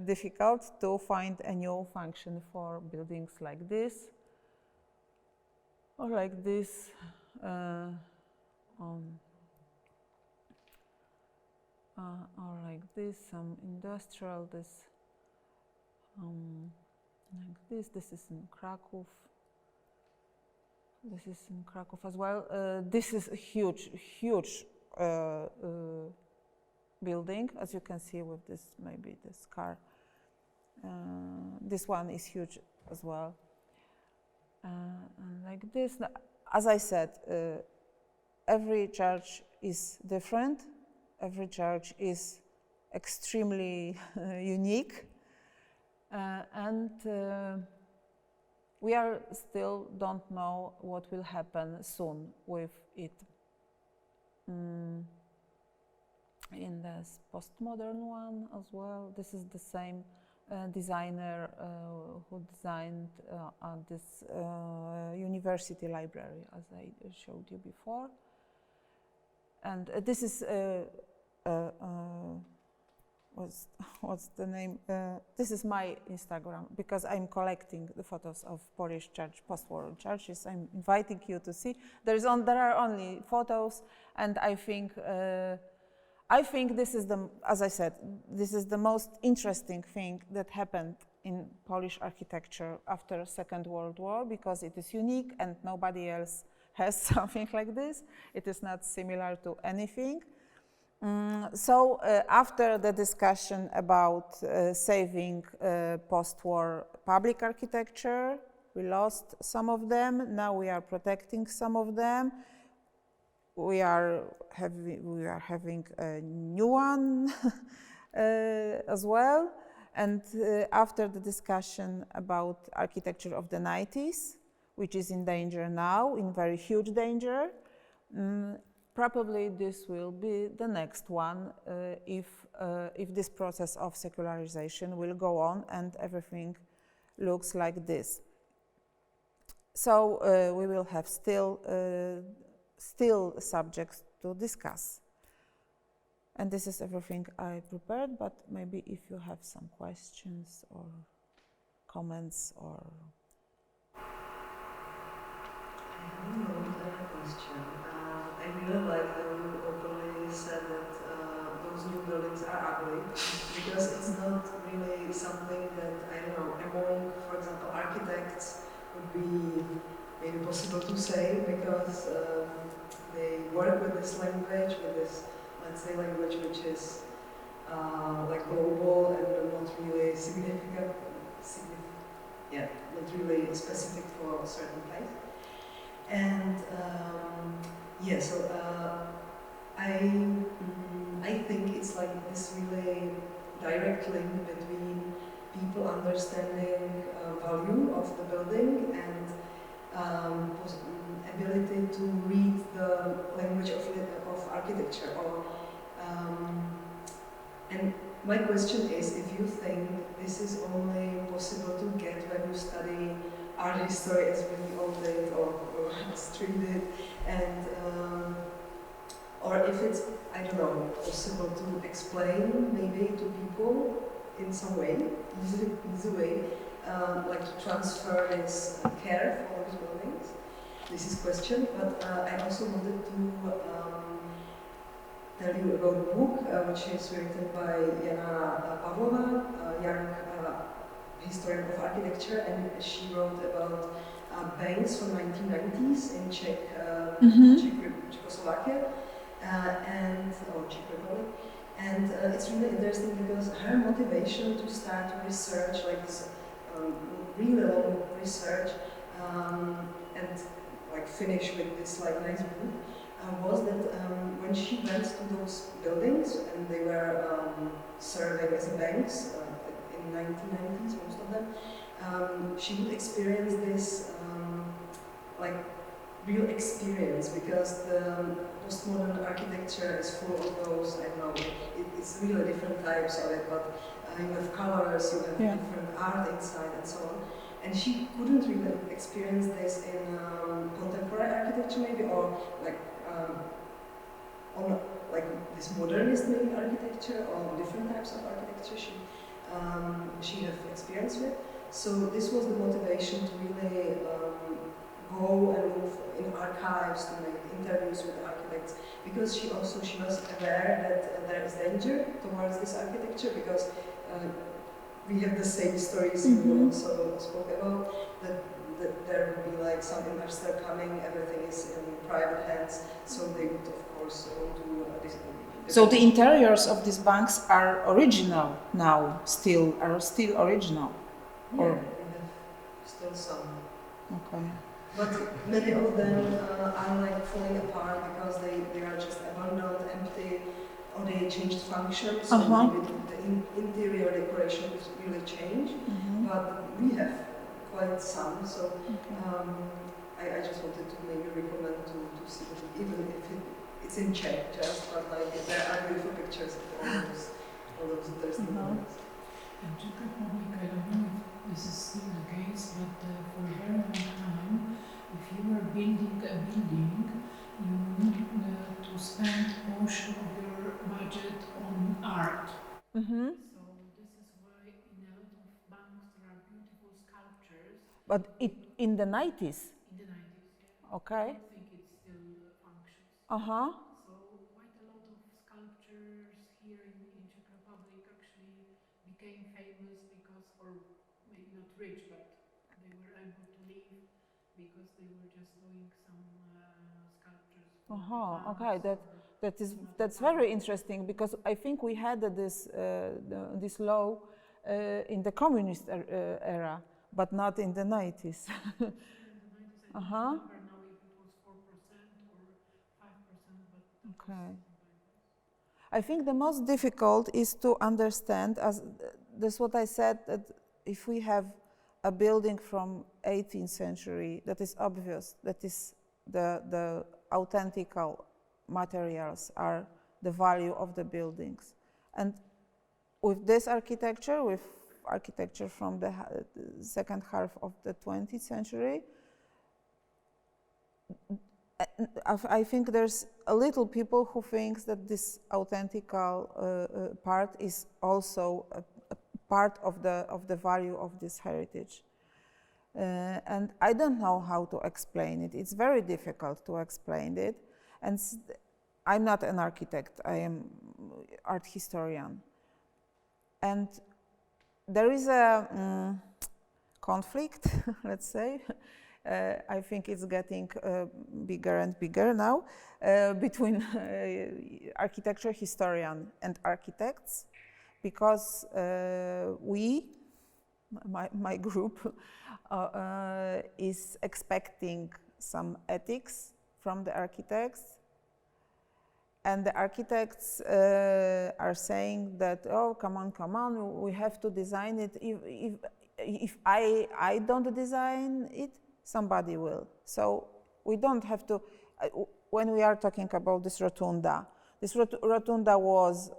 difficult to find a new function for buildings like this, or like this, or like this, some industrial, this, like this. This is in Krakow. This is in Krakow as well. This is a huge building, as you can see with this, maybe this car. This one is huge as well. And like this, as I said, every church is different. Every church is extremely unique. And we are still don't know what will happen soon with it. In this postmodern one as well, this is the same designer who designed this university library, as I showed you before. And this is what's the name? This is my Instagram, because I'm collecting the photos of Polish church, post-war churches. I'm inviting you to see. There are only photos, and I think this is as I said, this is the most interesting thing that happened in Polish architecture after Second World War, because it is unique and nobody else has something like this. It is not similar to anything. So after the discussion about saving post-war public architecture, we lost some of them. Now we are protecting some of them. We are having a new one as well. And after the discussion about architecture of the 90s, which is in danger now, in very huge danger, probably this will be the next one if this process of secularization will go on and everything looks like this. So we will have still subjects to discuss. And this is everything I prepared, but maybe if you have some questions or comments or... I have a question. I really like that you openly said that those new buildings are ugly, because it's not really something that, I don't know, among, for example, architects would be maybe possible to say, because they work with this language, with this, let's say, language which is like global and not really significant, not really specific for a certain place. And yeah, so I think it's like this really direct link between people understanding value of the building and ability to read the language of architecture. And my question is, if you think this is only possible to get when you study art history as we all did, or street did, and or if it's, I don't know, possible to explain maybe to people in some way, easy way, like to transfer this care for those buildings. This is question, but I also wanted to tell you about a book which is written by Jana Pavlova, a young historian of architecture, and she wrote about banks from 1990s in Czechoslovakia or Czech Republic. And it's really interesting because her motivation to start research, like this really long research, and like finish with this like nice book, was that when she went to those buildings, and they were serving as banks in 1990s, most of them, she would experience this like real experience, because the postmodern architecture is full of those, I don't know, it's really different types of it, but you have colors, you have different art inside and so on. And she couldn't really experience this in contemporary architecture maybe, or like on like this modernist maybe architecture, or different types of architecture she have experience with. So this was the motivation to really go and move in archives to make interviews with architects, because she was aware that there is danger towards this architecture, because we have the same stories you also spoke about, that there would be like some investor coming, everything is in private hands, so they would of course want to So the interiors of these banks are original now, still original? Yeah, we have still some. Okay. But many of them are like falling apart because they are just abandoned, empty, or they changed function, so maybe the interior decoration is really changed. But we have quite some, so I just wanted to maybe recommend to see it, even if it's in Czech, just, but like there are beautiful pictures of all those interesting ones. In Czech Republic, I don't know if this is still the case, but for a very long time, if you were building a building, you need to spend a portion of your budget on art. So this is why in a lot of banks there are beautiful sculptures. But in the 90s? In the 90s, yeah. Okay. I don't think it still functions. So quite a lot of sculptures here in Czech Republic actually became famous because, or maybe not rich, but they were able to live because they were just doing some sculptures. Okay, that's very interesting, because I think we had this law in the communist era, but not in the 90s. In the 90s, I don't remember now if it was 4% or 5%, but okay. I think the most difficult is to understand, as that's what I said, that if we have a building from 18th century, that is obvious, that is the authentic materials are the value of the buildings. And with this architecture, with architecture from the second half of the 20th century, I think there's a little people who thinks that this authentic part is also a part of the value of this heritage. And I don't know how to explain it. It's very difficult to explain it. And I'm not an architect, I am art historian. And there is a conflict, let's say. I think it's getting bigger and bigger now between architecture historian and architects, because my group is expecting some ethics from the architects, And the architects are saying that, oh, come on, we have to design it. If I don't design it, somebody will. So we don't have to, when we are talking about this rotunda was,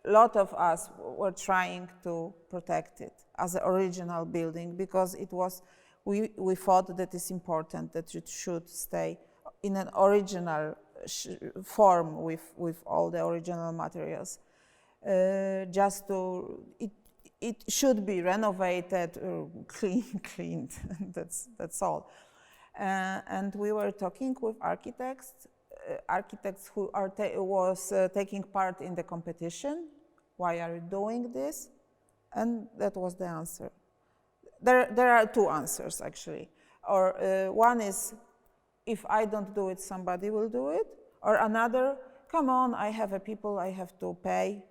a lot of us were trying to protect it as an original building because it was, we thought that it's important that it should stay in an original form with all the original materials. Just to, it should be renovated, cleaned, that's all. And we were talking with architects who are taking part in the competition. Why are you doing this? And that was the answer. There are two answers actually. Or one is, if I don't do it, somebody will do it. Or another, come on, I have people I have to pay.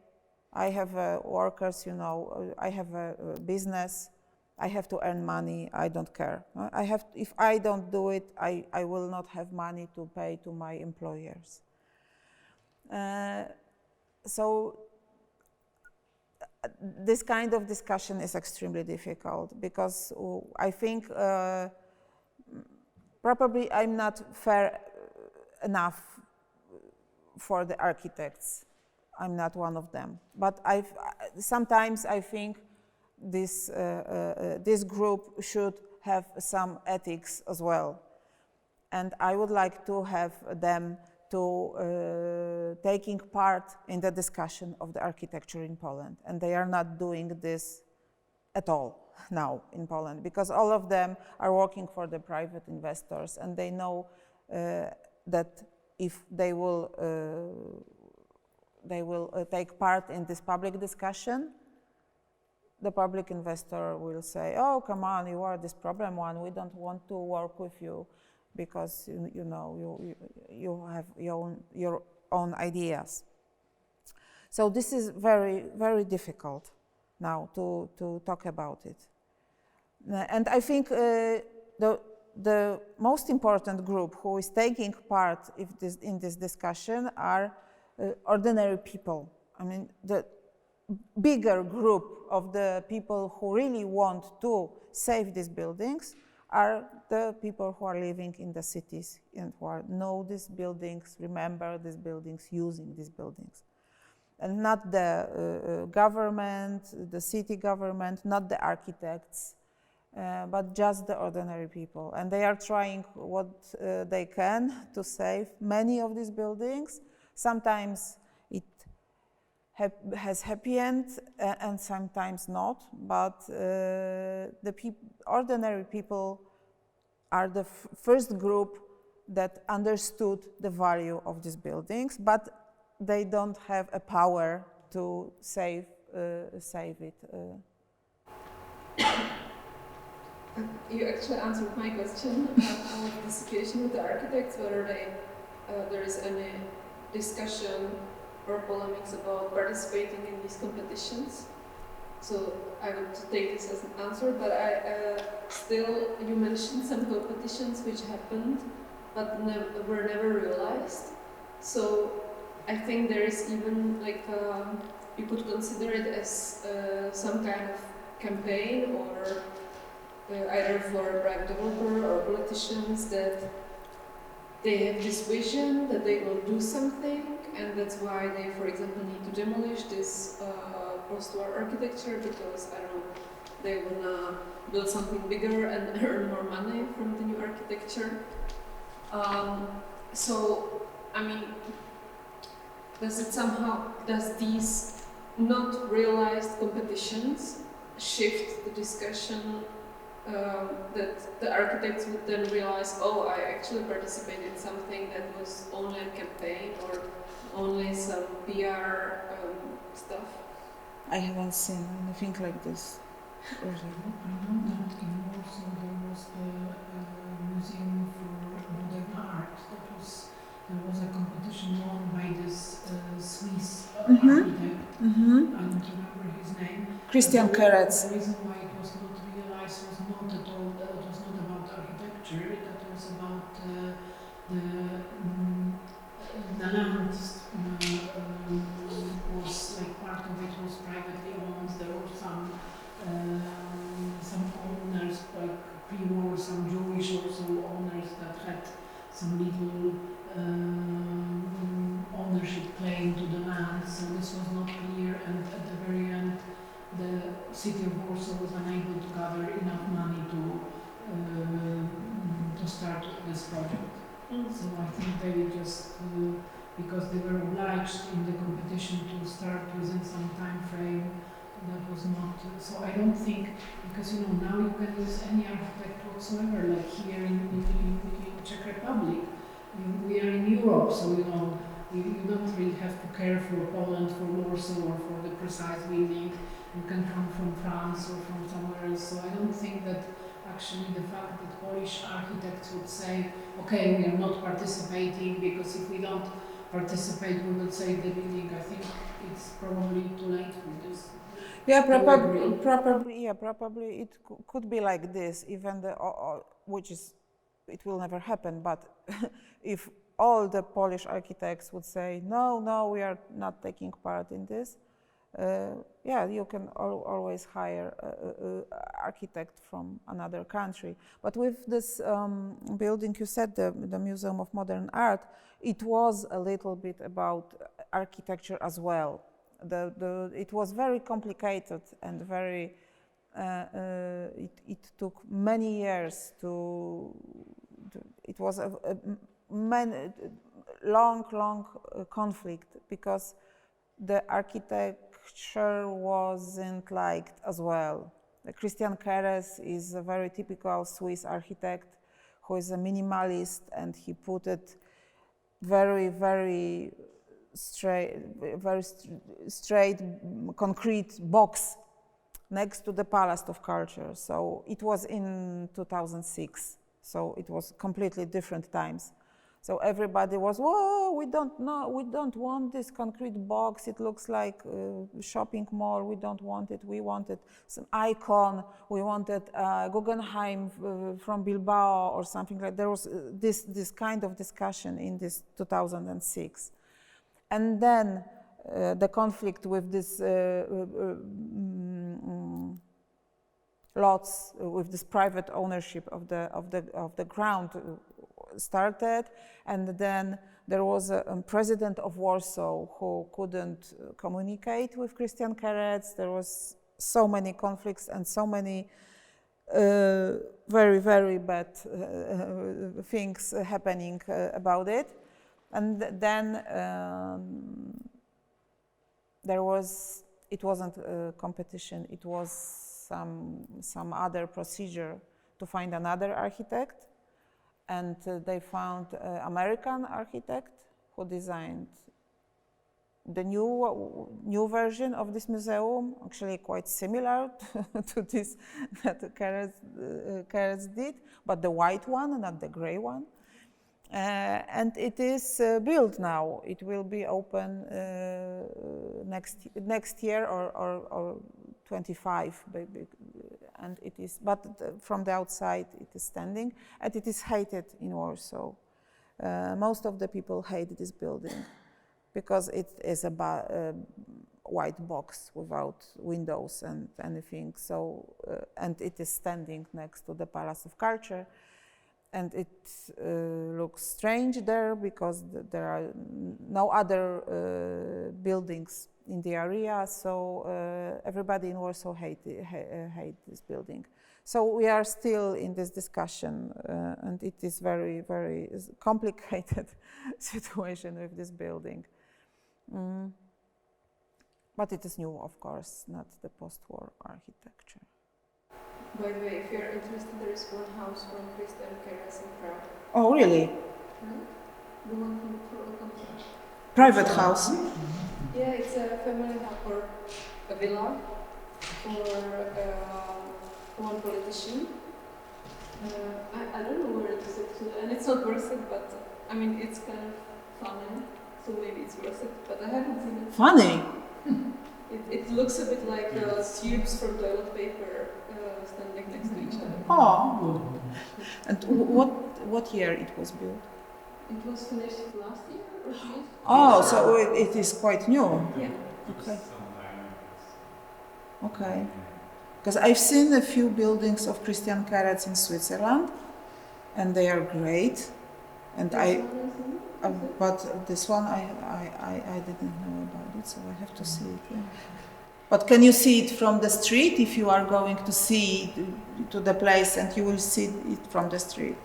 I have workers, you know, I have a business. I have to earn money, I don't care. If I don't do it, I will not have money to pay to my employers. So this kind of discussion is extremely difficult because I think probably I'm not fair enough for the architects. I'm not one of them. But sometimes I think this group should have some ethics as well. And I would like to have them to taking part in the discussion of the architecture in Poland. And they are not doing this at all now in Poland because all of them are working for the private investors and they know that if they will take part in this public discussion, the public investor will say, oh, come on, you are this problem one, we don't want to work with you because you have your own ideas. So this is very, very difficult now to talk about it. And I think the most important group who is taking part in this discussion are ordinary people. I mean, the bigger group of the people who really want to save these buildings are the people who are living in the cities and who know these buildings, remember these buildings, using these buildings. And not the government, the city government, not the architects, but just the ordinary people. And they are trying what they can to save many of these buildings. Sometimes it has happy end and sometimes not, but the ordinary people are the first group that understood the value of these buildings, but they don't have a power to save it. You actually answered my question about the situation with the architects, whether there is any discussion or polemics about participating in these competitions. So I would take this as an answer, but still you mentioned some competitions which happened but were never realized. So I think there is even like you could consider it as some kind of campaign or either for a private developer or politicians that they have this vision that they will do something, and that's why they, for example, need to demolish this post-war architecture because, I don't know, they want to build something bigger and earn more money from the new architecture. So, I mean, does these not realized competitions shift the discussion that the architects would then realize, oh, I actually participated in something that was only a campaign or only some PR stuff? I haven't seen anything like this. I know that in Warsaw there was a museum for modern art. There was a competition won by this Swiss architect. I don't remember his name. Christian Keretz. The reason why it was not realized was not at all. It was not about architecture. That was about the land was like part of it was privately owned. There were some owners, like pre-war, some Jewish also owners that had some little ownership claim to the land. So this was not clear, and at the very end, the city of Warsaw was unable to gather enough money to start this project. So I think they just, because they were obliged in the competition to start within some time frame, that was not, so I don't think, because now you can use any architect whatsoever, like here in Czech Republic. We are in Europe, so you don't really have to care for Poland, for Warsaw, or for the precise building. You can come from France or from somewhere else. So I don't think that actually the fact that Polish architects would say, okay, we are not participating because if we don't participate, we will save the building. I think it's probably too late for this. Yeah, probably it could be like this, even which is, it will never happen, but if all the Polish architects would say, no, we are not taking part in this, yeah, you can always hire an architect from another country. But with this building, you said the Museum of Modern Art, it was a little bit about architecture as well. It was very complicated and very, it took many years it was a long conflict because the architecture wasn't liked as well. Christian Keres is a very typical Swiss architect who is a minimalist, and he put it very straight concrete box next to the Palace of Culture. So it was in 2006. So it was completely different times. So everybody was, whoa, we don't want this concrete box. It looks like a shopping mall. We don't want it. We wanted some icon. We wanted Guggenheim from Bilbao or something like that. There was this kind of discussion in this 2006. And then the conflict with this lots, with this private ownership of the ground started, and then there was a president of Warsaw who couldn't communicate with Christian Keres. There was so many conflicts and so many very bad things happening about it. And then it wasn't a competition, it was some other procedure to find another architect. And they found an American architect who designed the new version of this museum, actually quite similar to this that Keres did, but the white one, not the gray one. And it is built now. It will be open next year or 25, and it is. But from the outside, it is standing, and it is hated in Warsaw. Most of the people hate this building because it is a white box without windows and anything. So, and it is standing next to the Palace of Culture. And it looks strange there because there are no other buildings in the area, so everybody in Warsaw hate this building. So we are still in this discussion, and it is very complicated situation with this building. But it is new, of course, not the post-war architecture. By the way, if you're interested, there is one house from Christian Keres in Prague. Oh, really? Hmm? The one from Prague. Private house? Yeah, it's a family house or a villa for one politician. I don't know where it is actually, and it's not worth it, but I mean, it's kind of funny, so maybe it's worth it, but I haven't seen it. Funny? It looks a bit like tubes from toilet paper standing next to each other. Oh. And what year it was built? It was finished last year or this? Oh, so it is quite new. Yeah. Okay. Okay. Because I've seen a few buildings of Christian Carets in Switzerland, and they are great. And but this one I didn't know about it, so I have to see it. Yeah. But can you see it from the street if you are going to see to the place, and you will see it from the street?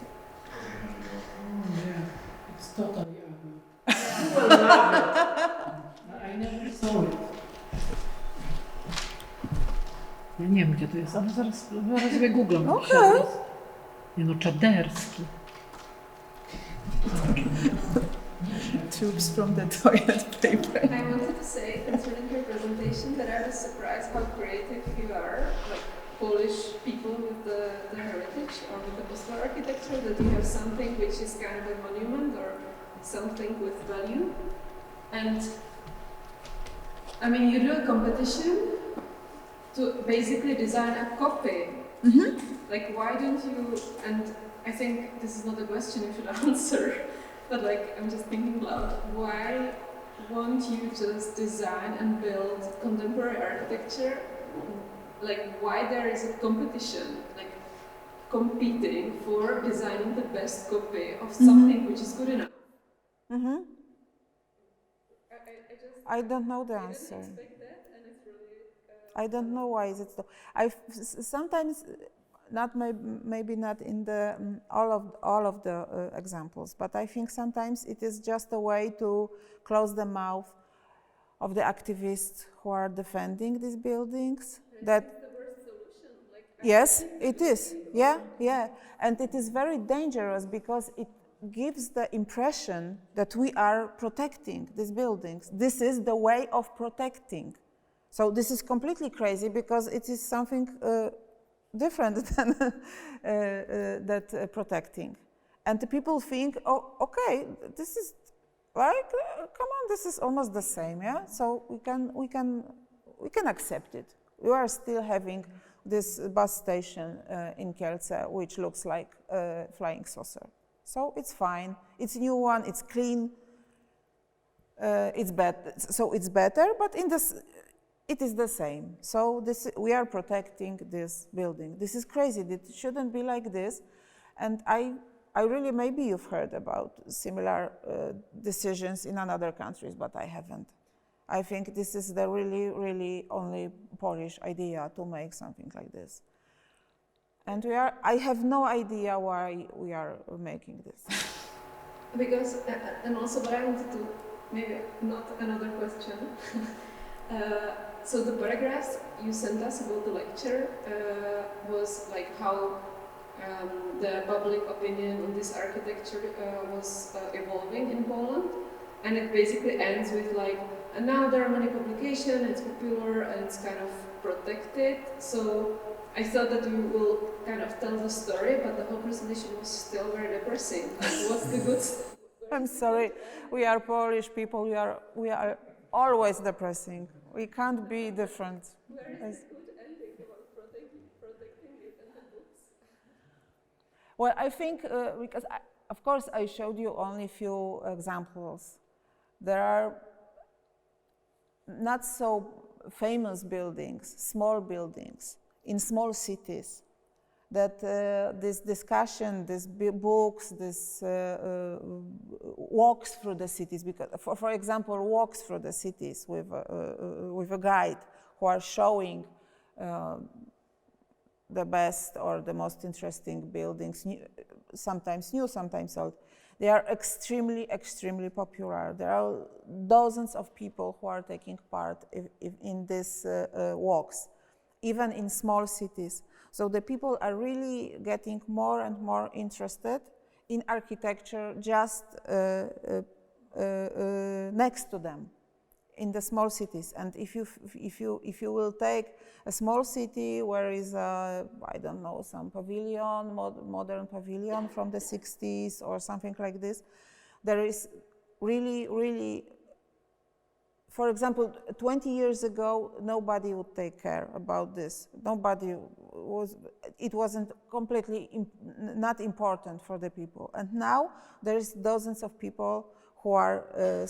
Yeah, it's totally ugly. You will love it. I never saw it. Ja nie wiem, gdzie to jest, ale zaraz wygooglam. Okej. Nie no, czaderski. Tubes from the toilet paper. I wanted to say, concerning your presentation, that I was surprised how creative you are, like Polish people with the heritage or with the postwar architecture, that you have something which is kind of a monument or something with value. And I mean, you do a competition to basically design a copy. Mm-hmm. Like, why don't you, and I think this is not a question you should answer, but like, I'm just thinking loud, why won't you just design and build contemporary architecture? Like, why there is a competition, like competing for designing the best copy of something which is good enough? Mm-hmm. I I don't know the didn't answer. expect that, and it's really. I don't know why is it so. Sometimes not maybe not in the all of the examples, but I think sometimes it is just a way to close the mouth of the activists who are defending these buildings. That It's the worst solution. Like, yes, it is. Yeah, yeah, and it is very dangerous because it gives the impression that we are protecting these buildings. This is the way of protecting. So this is completely crazy because it is something different than that protecting. And the people think, oh, okay, this is like, come on, this is almost the same, yeah. So we can accept it. We are still having this bus station in Kielce, which looks like a flying saucer. So it's fine. It's a new one. It's clean. It's better. So it's better, but in this. It is the same. So we are protecting this building. This is crazy. It shouldn't be like this. And I really, maybe you've heard about similar decisions in other countries, but I haven't. I think this is the really, really only Polish idea to make something like this. And I have no idea why we are making this. Because, and also what I wanted to, maybe not another question. So the paragraphs you sent us about the lecture was like how the public opinion on this architecture was evolving in Poland, and it basically ends with like, and now there are many publications, it's popular, and it's kind of protected. So I thought that you will kind of tell the story, but the whole presentation was still very depressing. Like, what's the good? I'm sorry, we are Polish people. We are always depressing. We can't be different. Where is the good ending about protecting it and the books? Well, I think because of course I showed you only few examples. There are not so famous buildings, small buildings in small cities that this discussion, these books, this walks through the cities, because, for example, walks through the cities with a guide who are showing the best or the most interesting buildings, sometimes new, sometimes old. They are extremely, extremely popular. There are dozens of people who are taking part in these walks, even in small cities. So the people are really getting more and more interested in architecture just next to them, in the small cities. And if you will take a small city where is I don't know, some pavilion, modern pavilion from the 60s or something like this, there is really, really for example, 20 years ago, nobody would take care about this. It wasn't completely not important for the people. And now there's dozens of people who are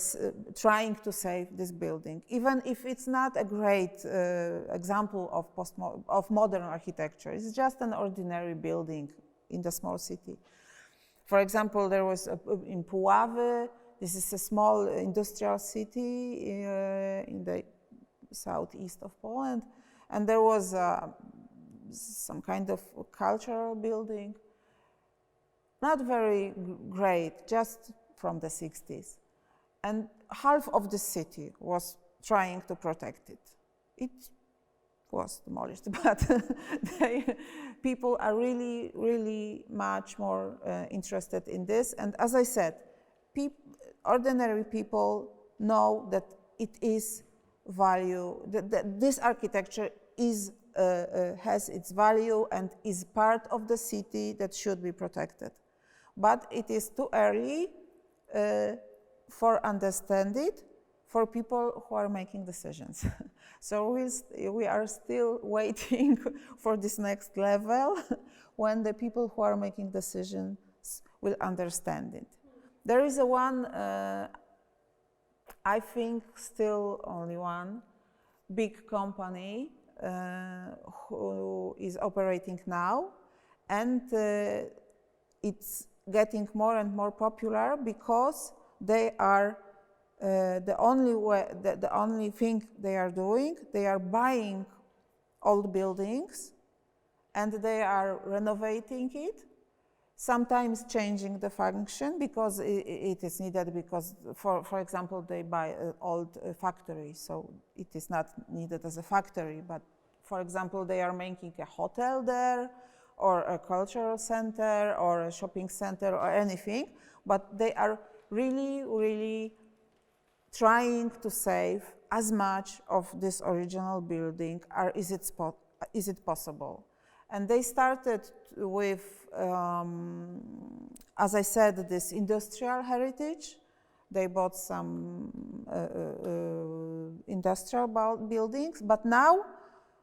trying to save this building, even if it's not a great example of modern architecture. It's just an ordinary building in the small city. For example, there was in Puławy. This is a small industrial city in the southeast of Poland, and there was some kind of cultural building, not very great, just from the 60s. And half of the city was trying to protect it. It was demolished, but people are really, really much more interested in this. And as I said, ordinary people know that it is value, that this architecture is, has its value and is part of the city that should be protected. But it is too early for understanding it for people who are making decisions. So we are still waiting for this next level when the people who are making decisions will understand it. There is a one, I think still only one, big company who is operating now, and it's getting more and more popular because they are the only thing they are doing, they are buying old buildings and they are renovating it, sometimes changing the function because it is needed, because for example they buy an old factory, so it is not needed as a factory, but for example they are making a hotel there or a cultural center or a shopping center or anything, but they are really trying to save as much of this original building is it possible. And they started with, as I said, this industrial heritage. They bought some industrial buildings, but now,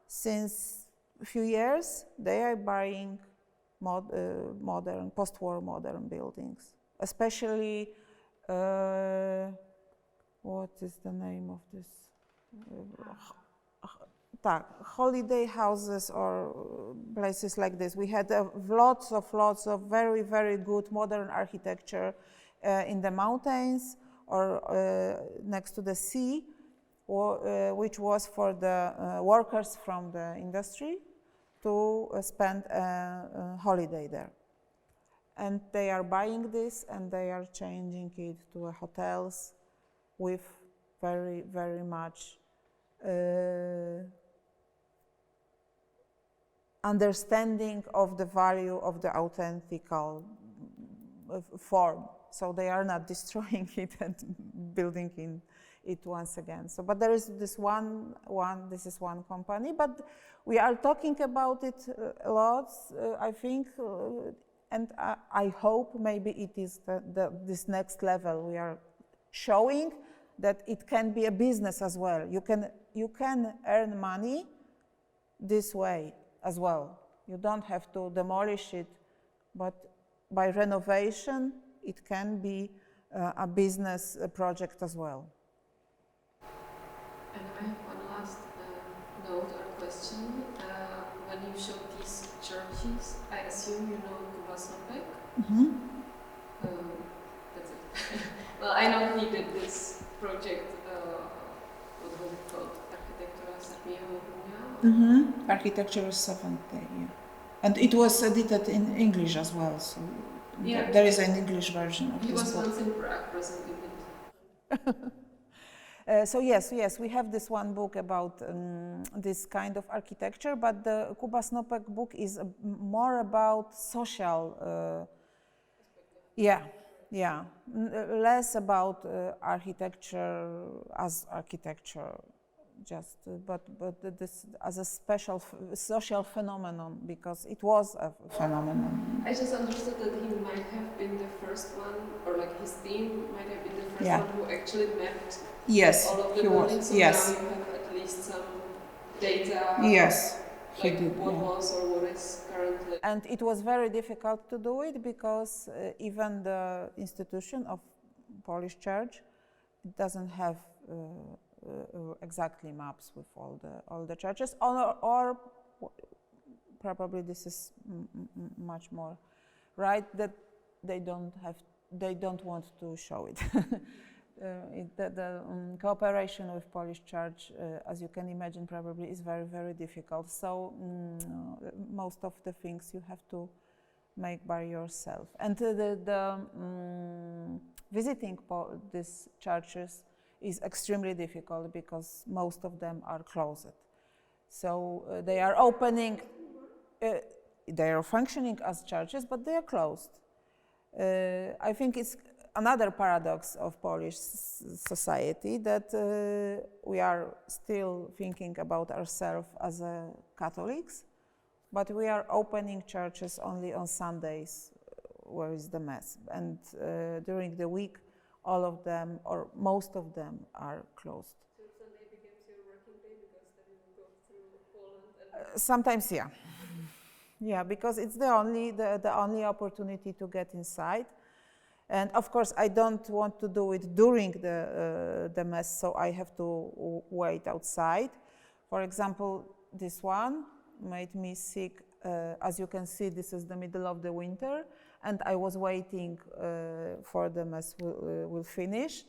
since a few years, they are buying modern, post-war modern buildings, especially, what is the name of this? Holiday houses or places like this. We had lots of very good modern architecture in the mountains or next to the sea, which was for the workers from the industry to spend a holiday there. And they are buying this and they are changing it to hotels with very much understanding of the value of the authentic form. So they are not destroying it and building it once again. So, but there is this this is one company, but we are talking about it a lot, I think, and I hope maybe it is this next level. We are showing that it can be a business as well. You can earn money this way as well. You don't have to demolish it, but by renovation, it can be a business project as well. And I have one last note or question. When you show these churches, I assume you know Kubasnopek? Mm-hmm. That's it. Well, I know he did this project, what was it called? Architectura Sarmieva. Mm-hmm. Architecture 70, yeah. And it was edited in English as well, so yeah. There is an English version of this book. He was once in Prague presenting it. So yes, we have this one book about this kind of architecture, but the Kubasnopek book is more about social, less about architecture as architecture, just, but this as a special social phenomenon, because it was a phenomenon. I just understood that he might have been the first one, or like his team might have been the first Yeah. one who actually mapped Yes, all of the he was. buildings. So Yes. now you have at least some data. Yes, he Like did. what Yeah. was or what is currently. And it was very difficult to do it because even the institution of Polish Church, it doesn't have exactly maps with all the churches, or probably this is much more right, that they don't want to show it. The cooperation with Polish Church, as you can imagine, probably is very, very difficult. So most of the things you have to make by yourself. And visiting these churches is extremely difficult because most of them are closed. So they are opening, they are functioning as churches, but they are closed. I think it's another paradox of Polish society that we are still thinking about ourselves as Catholics, but we are opening churches only on Sundays, where is the mass, and during the week, all of them or most of them are closed. So Sunday becomes your working day because then you go through Poland and. Sometimes, yeah. Yeah, because it's the only opportunity to get inside. And of course, I don't want to do it during the mass, so I have to wait outside. For example, this one made me sick. As you can see, this is the middle of the winter, and I was waiting for the mass will finish.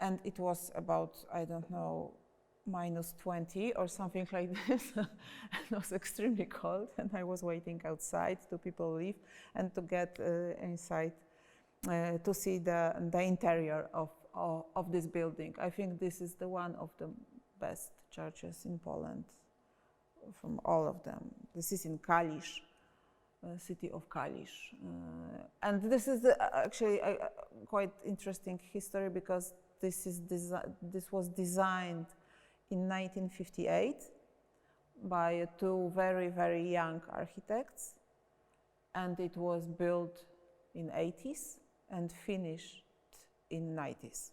And it was about, I don't know, -20 or something like this. It was extremely cold, and I was waiting outside till people leave and to get inside to see the interior of this building. I think this is one of the best churches in Poland from all of them. This is in Kalisz, city of Kalisz. And this is actually a quite interesting history because this was designed in 1958 by two very, very young architects, and it was built in 80s and finished in 90s.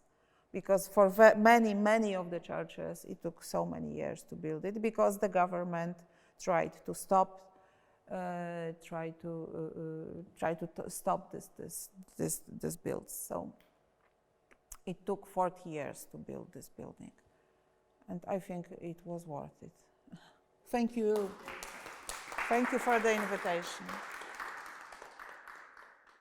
Because for many of the churches, it took so many years to build it because the government tried to stop this build. So it took 40 years to build this building, and I think it was worth it. Thank you. Thank you for the invitation.